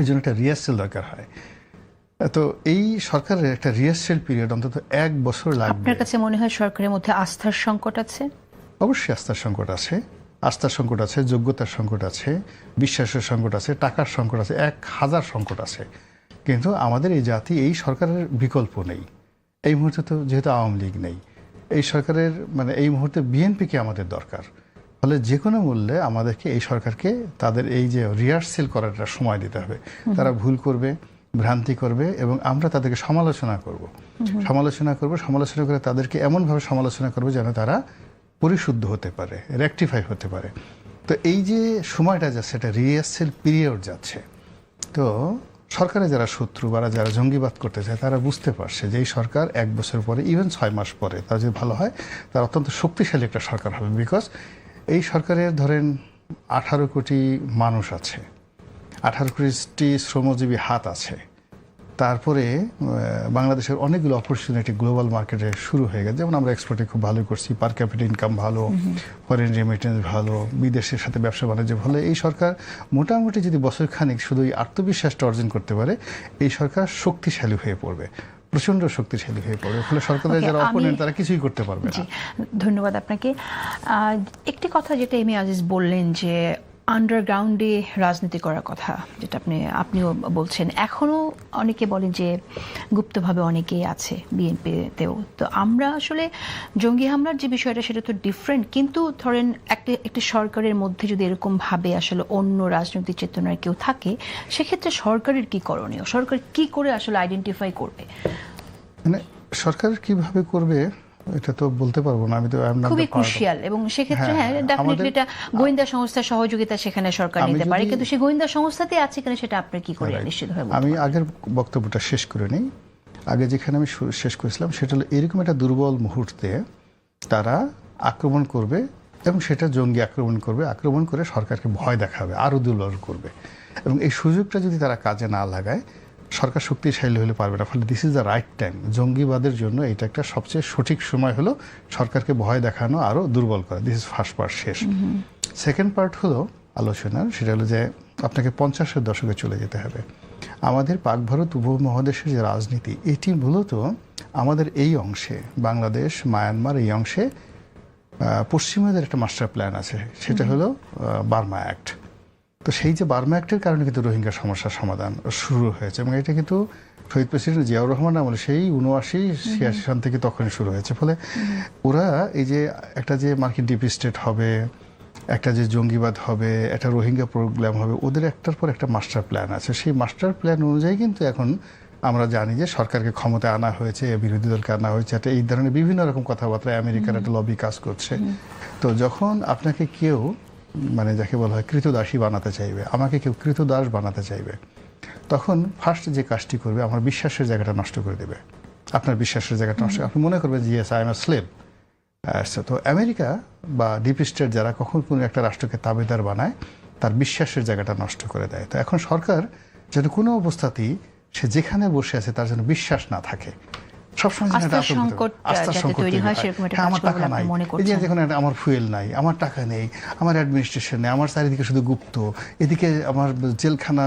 এই জন্য একটা রিহার্সেল দরকার হয়। তো এই সরকারের একটা রিহার্সেল পিরিয়ড অন্তত 1 বছর লাগবে। আপনার কাছে মনে হয় সরকারের মধ্যে আস্থার সংকট আছে? অবশ্যই আস্থার সংকট আছে, আস্থার সংকট আছে, যোগ্যতার সংকট আছে, বিশ্বাসের সংকট আছে, টাকার সংকট আছে, 1000 সংকট আছে। কিন্তু আমাদের এই জাতি, এই সরকারের বিকল্প নেই। এই মুহূর্তে তো যেহেতু আওয়ামী লীগ নেই, এই সরকারের মানে এই মুহূর্তে বিএনপিকে আমাদের দরকার। ফলে যে কোনো মূল্যে আমাদেরকে এই সরকারকে তাদের এই যে রিহার্সেল করার একটা সময় দিতে হবে। তারা ভুল করবে, ভ্রান্তি করবে এবং আমরা তাদেরকে সমালোচনা করব, সমালোচনা করে তাদেরকে এমনভাবে সমালোচনা করবো যেন তারা পরিশুদ্ধ হতে পারে, রেকটিফাই হতে পারে। তো এই যে সময়টা যাচ্ছে, এটা রিহার্সেল পিরিয়ড যাচ্ছে। তো সরকারে যারা শত্রু বা যারা জঙ্গিবাদ করতে চায় তারা বুঝতে পারছে যে এই সরকার 1 বছর পরে, ইভেন 6 মাস পরে, তারা যদি ভালো হয় তারা অত্যন্ত শক্তিশালী একটা সরকার হবে। বিকজ এই সরকারের ধরেন 18 কোটি মানুষ আছে, 18 কোটি শ্রমজীবী হাত আছে, তারপরে বাংলাদেশের অনেকগুলো অপরচুনিটি গ্লোবাল মার্কেটে শুরু হয়ে গেছে। যেমন আমরা এক্সপোর্টে খুব ভালো করছি, পার ক্যাপিটা ইনকাম ভালো, ফরেন রেমিটেন্স ভালো, বিদেশের সাথে ব্যবসা বাণিজ্য ভালো। এই সরকার মোটামুটি যদি বছরখানেক শুধু এই আত্মবিশ্বাসটা অর্জন করতে পারে, এই সরকার শক্তিশালী হয়ে পড়বে, প্রচণ্ড শক্তিশালী হয়ে পড়বে। ফলে সরকারের যারা অপোনেন্ট তারা কিছুই করতে পারবে না। ধন্যবাদ আপনাকে। একটি কথা যেটা এম এ আজিজ বললেন যে আন্ডারগ্রাউন্ডে রাজনীতি করার কথা, যেটা আপনিও বলছেন, এখনো অনেকে বলেন যে গুপ্তভাবে অনেকেই আছে বিএনপিতেও। তো আমরা আসলে জঙ্গি হামলার যে বিষয়টা সেটা তো ডিফারেন্ট, কিন্তু ধরেন একটি সরকারের মধ্যে যদি এরকম ভাবে আসলে অন্য রাজনৈতিক চেতনার কেউ থাকে, সেক্ষেত্রে সরকারের কি করণীয়? সরকার কি করে আসলে আইডেন্টিফাই করবে? মানে সরকার কিভাবে করবে এটা তো বলতে পারবো না, আমি তো খুবই ক্রুশিয়াল, এবং সেক্ষেত্রে হ্যাঁ ডেফিনেটলি এটা গোয়েন্দা সংস্থার সহযোগিতা সেখানে সরকার নিতে পারে, কিন্তু সেই গোয়েন্দা সংস্থাতে আছে কিনা সেটা আপনি কি করে নিশ্চিত হয়ে বলতে আমি পারবেন? আগের বক্তব্যটা শেষ করে নিই। আগে যেখানে আমি শেষ করেছিলাম সেটা হলো এরকম একটা দুর্বল মুহূর্তে তারা আক্রমণ করবে, এবং সেটা জঙ্গি আক্রমণ করবে, আক্রমণ করে সরকারকে ভয় দেখাবে, আরও দুর্বল করবে, এবং এই সুযোগটা যদি তারা কাজে না লাগায় সরকার শক্তিশালী হলে পারবে না। ফলে this is the right time. জঙ্গিবাদের জন্য এটা একটা সবচেয়ে সঠিক সময় হলো সরকারকে ভয় দেখানো, আরও দুর্বল করা। দিস ইজ ফার্স্ট পার্ট শেষ। সেকেন্ড পার্ট হলো আলোচনার, সেটা হলো যে আপনাকে 50-এর দশকে চলে যেতে হবে। আমাদের পাক ভারত উপমহাদেশের যে রাজনীতি, এটি মূলত আমাদের এই অংশে, বাংলাদেশ, মায়ানমার, এই অংশে পশ্চিমাদের একটা মাস্টার প্ল্যান আছে, সেটা হলো বার্মা অ্যাক্ট। তো সেই যে বার্মা অ্যাক্টের কারণে কিন্তু রোহিঙ্গা সমস্যার সমাধান শুরু হয়েছে, এবং এটা কিন্তু শহীদ প্রেসিডেন্ট জিয়াউর রহমান আমলে সেই 79-86 সাল থেকে তখনই শুরু হয়েছে। ফলে ওরা এই যে একটা যে মার্কিন ডিপ স্টেট হবে, একটা যে জঙ্গিবাদ হবে, একটা রোহিঙ্গা প্রোগ্রাম হবে, ওদের একটার পর একটা মাস্টার প্ল্যান আছে। সেই মাস্টার প্ল্যান অনুযায়ী কিন্তু এখন আমরা জানি যে সরকারকে ক্ষমতায় আনা হয়েছে, বিরোধী দলকে আনা হয়েছে, একটা এই ধরনের বিভিন্ন রকম কথাবার্তা, আমেরিকার একটা লবি কাজ করছে। তো যখন আপনাকে কেউ মানে যাকে বলা হয় কৃতদাসী বানাতে চাইবে, আমাকে কেউ কৃতদাস বানাতে চাইবে, তখন ফার্স্ট যে কাজটি করবে আমার বিশ্বাসের জায়গাটা নষ্ট করে দেবে। আপনার বিশ্বাসের জায়গাটা নষ্ট, আপনি মনে করবেন যে yes I am a slave. তো আমেরিকা বা ডিপ স্টেট যারা কখন কোনো একটা রাষ্ট্রকে তাবেদার বানায়, তার বিশ্বাসের জায়গাটা নষ্ট করে দেয়। তো এখন সরকার যেন কোনো অবস্থাতেই সে যেখানে বসে আছে তার যেন বিশ্বাস না থাকে, সবসময় আস্থার সংকট যাতে তৈরি হয় সেরকম একটা কাজ আমার টাকা করবে নাই, আপনি মনে এই যে করছেন? দেখুন আমার ফুয়েল নাই, আমার টাকা নেই, আমার অ্যাডমিনিস্ট্রেশন নেই, আমার চারিদিকে শুধু গুপ্ত, এদিকে আমার জেলখানা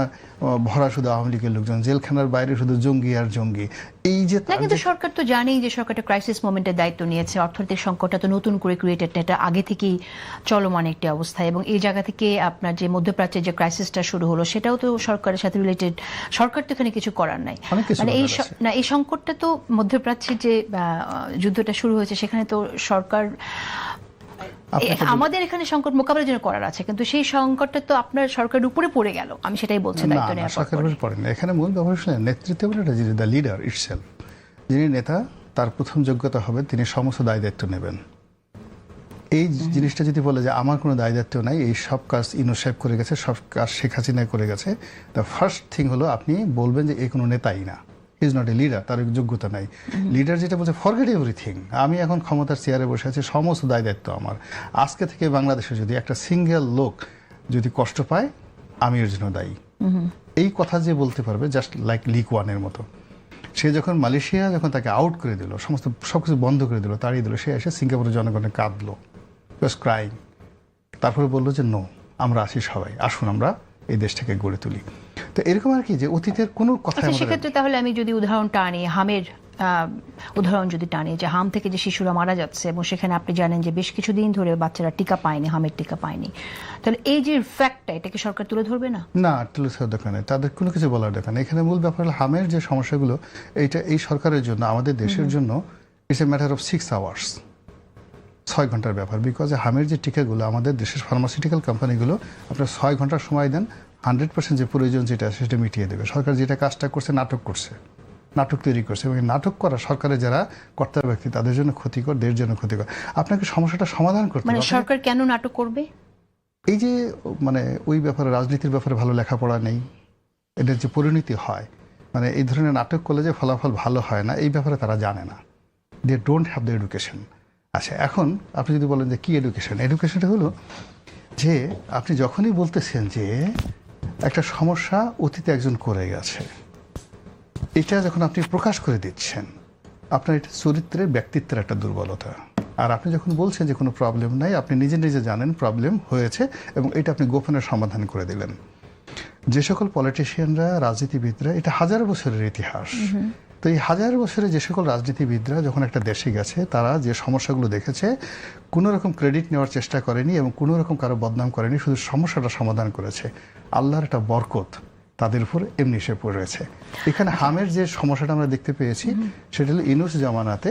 ভরা শুধু আওয়ামী লীগের লোকজন, জেলখানার বাইরে শুধু জঙ্গি আর জঙ্গি। এই যে না, কিন্তু সরকার তো জানেই যে সরকার একটা ক্রাইসিস মোমেন্টের দায়িত্ব নিয়েছে, অর্থনৈতিক সংকটটা তো নতুন করে ক্রিয়েটেড না, এটা আগে থেকেই চলমান একটি অবস্থা, এবং এই জায়গা থেকে আপনার যে মধ্যপ্রাচ্যের যে ক্রাইসিসটা শুরু হলো সেটাও তো সরকারের সাথে রিলেটেড। সরকার তো এখানে কিছু করার নাই, অনেক কিছু মানে এই করার আছে। না এই সংকটটা তো মধ্যপ্রাচ্যের যে যুদ্ধটা শুরু হয়েছে সেখানে তো সরকার আমাদের এখানে সংকট মোকাবেলার জন্য করার আছে, কিন্তু সেই সংকটটা তো আপনার সরকারের উপরে পড়ে গেল, আমি সেটাই বলছি দায়িত্ব না, নেওয়ার সরকারের পরে। উপরে পড়ে না। এখানে মূল ব্যাপার হচ্ছে নেতৃত্ব বলে একটা জিনিস, দ্য লিডার ইটসেলফ। যিনি নেতা তার প্রথম যোগ্যতা হবে তিনি সমস্ত দায় দায়িত্ব নেবেন। এই জিনিসটা যদি বলে যে আমার কোনো দায় দায়িত্ব নাই, এই সব কাজ ইনো সাহেব করে গেছে, সব কাজ শেখ হাসিনা করে গেছে, দ্য ফার্স্ট থিং হলো আপনি বলবেন যে এই কোনো নেতাই না, he is not a leader, তার যোগ্যতা নাই। লিডার যেটা বলছে ফরগেট এভরিথিং, আমি এখন ক্ষমতার চেয়ারে বসে আছি, সমস্ত দায় দায়িত্ব আমার। আজকে থেকে বাংলাদেশে যদি একটা সিঙ্গেল লোক যদি কষ্ট পায় আমি এর জন্য দায়ী, এই কথা যে বলতে পারবে, জাস্ট লাইক লিক ওয়ানের মতো। সে যখন মালয়েশিয়া যখন তাকে আউট করে দিল, সমস্ত সবকিছু বন্ধ করে দিল, তাড়িয়ে দিল, সে এসে সিঙ্গাপুরের জনগণে কাঁদলো, ওয়াজ ক্রাইং। তারপরে বললো যে নো, আমরা আছি সবাই, আসুন আমরা এই দেশটাকে গড়ে তুলি। তো এরকম আর কি যে অতীতের কোনো কথা আচ্ছা, সেক্ষেত্রে তাহলে আমি যদি উদাহরণ টানি, হামের উদাহরণ যদি টানি, যে হাম থেকে যে শিশুরা মারা যাচ্ছে, এবং সেখানে আপনি জানেন যে বেশ কিছুদিন ধরে বাচ্চারা টিকা পায়নি, হামের টিকা পায়নি, তাহলে এই যে ফ্যাক্টটা এটাকে সরকার তুলে ধরবে না? না, তুলে ধরার দরকার নেই, তাদের কোনো কিছু বলার দরকার নেই। এখানে মূল ব্যাপার হলো হামের যে সমস্যাগুলো, এইটা এই সরকারের জন্য, আমাদের দেশের জন্য it's a matter of 6 hours, 6 ঘন্টার ব্যাপার। বিকজ হামের যে টিকাগুলো আমাদের দেশের ফার্মাসিউটিক্যাল কোম্পানিগুলো আপনার 6 ঘন্টার সময় দেন, 100% যে প্রয়োজন যেটা সেটা মিটিয়ে দেবে। সরকার যেটা কাজটা করছে, নাটক করছে, নাটক তৈরি করছে, এবং নাটক করা সরকারের যারা কর্তা ব্যক্তি তাদের জন্য ক্ষতিকর, দেশের জন্য ক্ষতিকর। আপনাকে সমস্যাটা সমাধান করতে মানে হবে। সরকার কেন নাটক করবে? এই যে মানে ওই ব্যাপারে, রাজনীতির ব্যাপারে ভালো লেখাপড়া নেই, এটার যে পরিণতি হয়, মানে এই ধরনের নাটক করলে যে ফলাফল ভালো হয় না, এই ব্যাপারে তারা জানে না, they don't have the education. আচ্ছা, এখন আপনি যদি বলেন যে কী এডুকেশন, এডুকেশনটা হলো যে আপনি যখনই বলতেছেন যে একটা সমস্যা অতীতে একজন করে গেছে, এটা যখন আপনি প্রকাশ করে দিচ্ছেন, আপনার এটা চরিত্রের, ব্যক্তিত্বের একটা দুর্বলতা। আর আপনি যখন বলছেন যে কোনো প্রবলেম নাই, আপনি নিজে নিজে জানেন প্রবলেম হয়েছে, এবং এটা আপনি গোপনের সমাধান করে দিলেন। যে সকল পলিটিশিয়ানরা, রাজনীতিবিদরা, এটা হাজার বছরের ইতিহাস, তো এই হাজার বছরে যে সকল রাজনীতিবিদরা যখন একটা দেশে গেছে তারা যে সমস্যাগুলো দেখেছে কোনো রকম ক্রেডিট নেওয়ার চেষ্টা করেনি এবং কোনো রকম কারো বদনাম করেনি, শুধু সমস্যাটা সমাধান করেছে। আল্লাহর একটা বরকত তাদের উপর এমনি এসে পড়েছে। এখানে হামের যে সমস্যাটা আমরা দেখতে পেয়েছি সেটা হলো ইউনূস জামানাতে,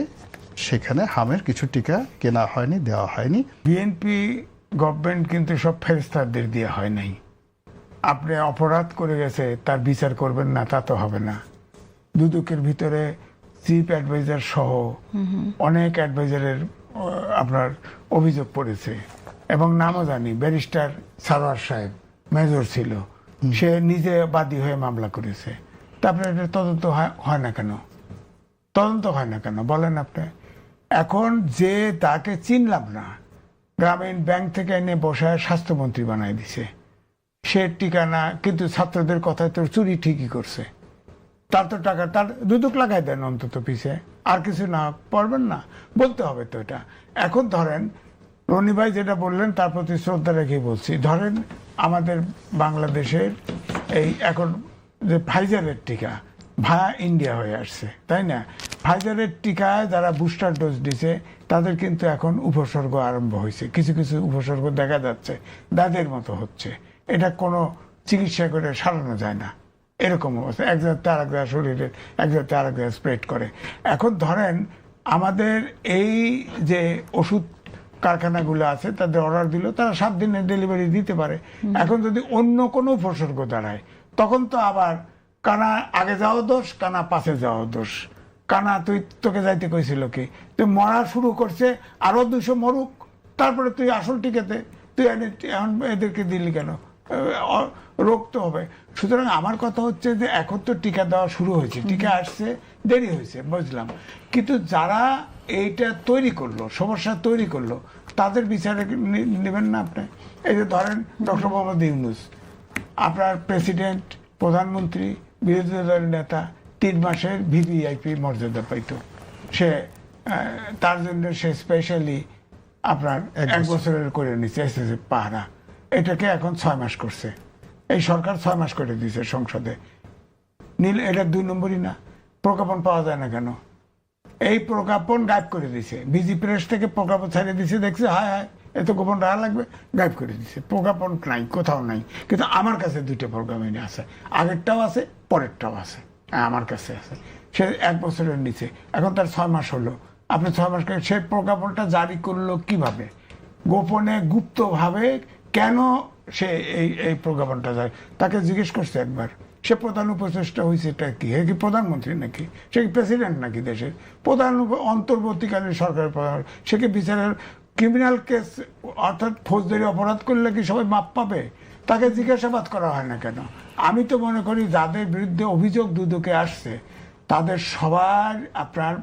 সেখানে হামের কিছু টিকা কেনা হয়নি, দেওয়া হয়নি। বিএনপি গভর্নমেন্ট কিন্তু সব ফেরেস্তাদের দিয়ে হয় নাই। আপনি অপরাধ করে গেছে তার বিচার করবেন না, তা তো হবে না। দুদকের ভিতরে চিফ অ্যাডভাইজার সহ অনেক অ্যাডভাইজারের আপনার অভিযোগ পড়েছে, এবং নামও জানি। ব্যারিস্টার সারোয়ার সাহেব মেজর ছিল, সে নিজে বাদী হয়ে মামলা করেছে। তারপরে এটা তদন্ত হয় না কেন? তদন্ত হয় না কেন বলেন আপনি? এখন যে তাকে চিনলাম না, গ্রামীণ ব্যাংক থেকে এনে বসায় স্বাস্থ্যমন্ত্রী বানাই দিছে, সে ঠিকানা কিন্তু ছাত্রদের কথায় তো চুরি ঠিকই করছে। তার তো টাকা, তার দুদক লাগাই দেন অন্তত পিছে, আর কিছু না পারবেন না, বলতে হবে তো এটা। এখন ধরেন রনি ভাই যেটা বললেন তার প্রতি শ্রদ্ধা রেখে বলছি, ধরেন আমাদের বাংলাদেশের এই এখন যে ফাইজারের টিকা ভায়া ইন্ডিয়া হয়ে আসছে, তাই না? ফাইজারের টিকায় যারা বুস্টার ডোজ দিছে তাদের কিন্তু এখন উপসর্গ আরম্ভ হয়েছে, কিছু কিছু উপসর্গ দেখা যাচ্ছে, দাঁতের মতো হচ্ছে। এটা কোনো চিকিৎসা করে সারানো যায় না, এরকম অবস্থা। এক জায়গাতে আর এক জায়গায় শরীরের এক জায়গাতে আর এক জায়গায় স্প্রেড করে। এখন ধরেন আমাদের এই যে ওষুধ কারখানাগুলো আছে তাদের অর্ডার দিল, তারা 7 দিনের ডেলিভারি দিতে পারে। এখন যদি অন্য কোনো উপসর্গ দাঁড়ায় তখন তো আবার কানা আগে যাওয়া দোষ, কানা পাশে যাওয়া দোষ। কানা তোকে যাইতে কইছিল কি? তুই মরা শুরু করছে, আরো 200 মরুক, তারপরে তুই আসল টিকাতে তুই এখন এদেরকে দিলি কেন? রোগ তো হবে। সুতরাং আমার কথা হচ্ছে যে এখন তো টিকা দেওয়া শুরু হয়েছে, টিকা আসছে, দেরি হয়েছে বুঝলাম, কিন্তু যারা এইটা তৈরি করলো, সমস্যা তৈরি করলো, তাদের বিচারে নেবেন না আপনি? এই যে ধরেন ডক্টর মোহাম্মদ ইউনূস, আপনার প্রেসিডেন্ট, প্রধানমন্ত্রী, বিরোধী দলের নেতা 3 মাসের ভিভিআইপি মর্যাদা পাইত। সে তার জন্য সে স্পেশালি আপনার 1 বছরের করে নিচ্ছে এসএসএফ পাহারা, এটাকে এখন 6 মাস করছে। এই সরকার 6 মাস করে দিয়েছে সংসদে। নীল এটা 2 নম্বরই না? প্রজ্ঞাপন পাওয়া যায় না কেন? এই প্রজ্ঞাপন গায়েব করে দিয়েছে, বিজি প্রেস থেকে প্রজ্ঞাপন ছাড়িয়ে দিয়েছে, দেখছে হায় হায় এত গোপন রাখা লাগবে, গায়েব করে দিয়েছে। প্রজ্ঞাপন নাই, কোথাও নাই। কিন্তু আমার কাছে 2টা প্রজ্ঞাপন আছে, আগেরটাও আছে, পরেরটাও আছে, আমার কাছে আছে। সে 1 বছরের নিচে, এখন তার 6 মাস হলো। আপনি 6 মাস করে সেই প্রজ্ঞাপনটা জারি করলো কিভাবে? গোপনে, গুপ্তভাবে। কেন সে এই প্রজ্ঞাপনটা জারি? তাকে জিজ্ঞেস করছে একবার, সে প্রধান উপদেষ্টা হয়েছে, এটা কি? হে কি প্রধানমন্ত্রী নাকি? সে কি প্রেসিডেন্ট নাকি দেশের? প্রধান অন্তর্বর্তীকালীন সরকারের প্রধান। সে কি বিচারের ক্রিমিনাল কেস অর্থাৎ ফৌজদারি অপরাধ করলে কি সবাই মাপ পাবে? তাকে জিজ্ঞাসাবাদ করা হয় না কেন? আমি তো মনে করি যাদের বিরুদ্ধে অভিযোগ দুদকে আসছে তাদের সবার আপনার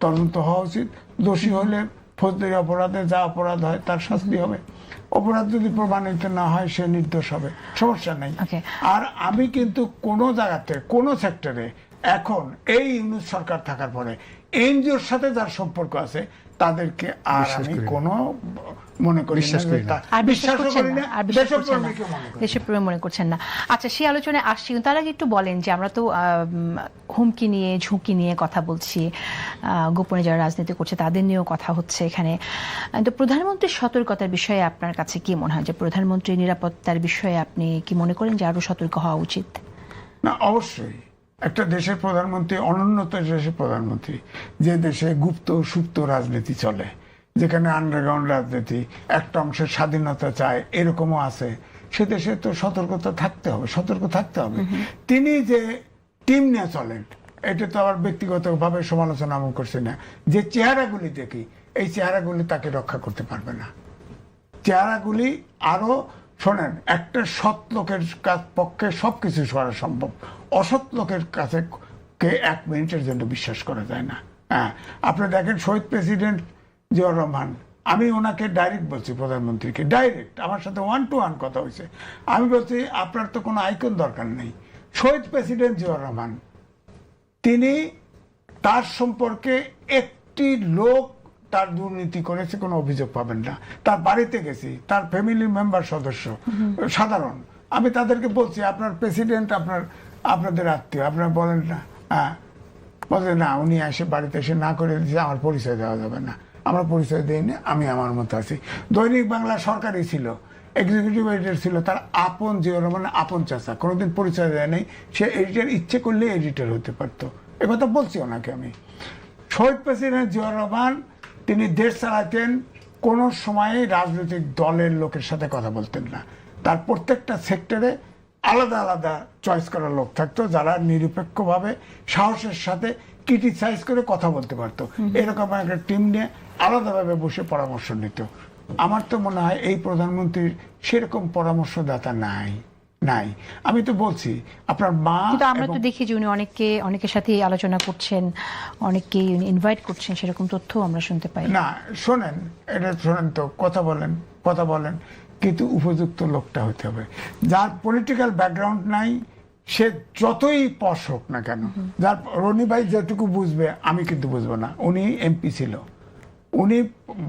তদন্ত হওয়া উচিত। দোষী হলে ফৌজদারি অপরাধে যা অপরাধ হয় তার শাস্তি হবে। অপরাধ যদি প্রমাণিত না হয় সে নির্দোষ হবে, সমস্যা নেই। আর আমি কিন্তু কোনো জায়গাতে কোনো সেক্টরে এখন এই ইউনূস সরকার থাকার পরে এনজিওর সাথে যার সম্পর্ক আছে তাদেরকে আর আমি কোনো মনে করি দেশপ্রেমী মনে করছেন না। আচ্ছা, সেই আলোচনায় আসছি, তার আগে একটু বলেন যে আমরা তো হুমকি নিয়ে, ঝুঁকি নিয়ে কথা বলছি, গোপনে যারা রাজনীতি করছে তাদের নিয়েও কথা হচ্ছে এখানে। তো প্রধানমন্ত্রীর সতর্কতার বিষয়ে আপনার কাছে কি মনে হয়, যে প্রধানমন্ত্রীর নিরাপত্তার বিষয়ে আপনি কি মনে করেন যে আরো সতর্ক হওয়া উচিত? না, অবশ্যই। একটা দেশের প্রধানমন্ত্রী, অনুন্নত দেশের প্রধানমন্ত্রী, যে দেশে গুপ্ত সুপ্ত রাজনীতি চলে, যেখানে আন্ডারগ্রাউন্ড রাজনীতি, একটা অংশের স্বাধীনতা চায়, এরকমও আছে, সে দেশে তো সতর্কতা থাকতে হবে, সতর্ক থাকতে হবে। তিনি যে টিম নিয়ে চলেন, এটা তো আবার ব্যক্তিগতভাবে সমালোচনা আমি করছি না। যে চেহারাগুলি দেখি, এই চেহারাগুলি তাকে রক্ষা করতে পারবে না। চেহারাগুলি আরো, শোনেন, একটা সৎ লোকের পক্ষে সবকিছু করা সম্ভব, অসৎ লোকের কাছে কে 1 মিনিটের জন্য বিশ্বাস করা যায় না। হ্যাঁ, আপনি দেখেন শহীদ প্রেসিডেন্ট জিয়াউর রহমান, আমি ওনাকে ডাইরেক্ট বলছি, প্রধানমন্ত্রীকে ডাইরেক্ট, আমার সাথে 1 to 1 কথা হয়েছে। আমি বলছি আপনার তো কোনো আইকন দরকার নেই। শহীদ প্রেসিডেন্ট জিয়াউর রহমান, তিনি, তার সম্পর্কে একটি লোক তার দুর্নীতি করেছে কোনো অভিযোগ পাবেন না। তার বাড়িতে গেছি, তার ফ্যামিলি মেম্বার সদস্য সাধারণ, আমি তাদেরকে বলছি আপনার প্রেসিডেন্ট আপনাদের আত্মীয়, আপনারা বলেন না? হ্যাঁ, বলছে না, উনি এসে বাড়িতে এসে না করে দিয়েছে, আমার পরিচয় দেওয়া যাবে না। আমরা পরিচয় দিইনি, আমি আমার মতো আছি। দৈনিক বাংলা সরকারি ছিল, এক্সিকিউটিভ এডিটর ছিল তার আপন, জিয়াউর রহমানের আপন চাচা, কোনোদিন পরিচয় দেয় নাই। সে এডিটর ইচ্ছে করলে এডিটর হতে পারতো, এ কথা বলছি ওনাকে আমি। শহীদ প্রেসিডেন্ট জিয়াউর রহমান তিনি দেশ চালাতেন, কোনো সময়ে রাজনৈতিক দলের লোকের সাথে কথা বলতেন না। তার প্রত্যেকটা সেক্টরে আলাদা আলাদা চয়েস করা লোক থাকতো, যারা নিরপেক্ষভাবে সাহসের সাথে ক্রিটিসাইজ করে কথা বলতে পারতো। এরকম একটা টিম নিয়ে আলাদাভাবে বসে পরামর্শ নিত। আমার তো মনে হয় এই প্রধানমন্ত্রীর সেরকম পরামর্শদাতা নাই। আমি তো বলছি আপনার মা, কিন্তু আমরা তো দেখি যে উনি অনেকের সাথে আলোচনা করছেন, অনেককে ইনভাইট করছেন, সেরকম তথ্য আমরা শুনতে পাই না। শোনেন, এটা শোনেন তো, কথা বলেন, কিন্তু উপযুক্ত লোকটা হতে হবে। যার পলিটিক্যাল ব্যাকগ্রাউন্ড নাই, সে যতই পশ হোক না কেন, যার রনি ভাই যেটুকু বুঝবে আমি কিন্তু বুঝবো না। উনি এমপি ছিল, উনি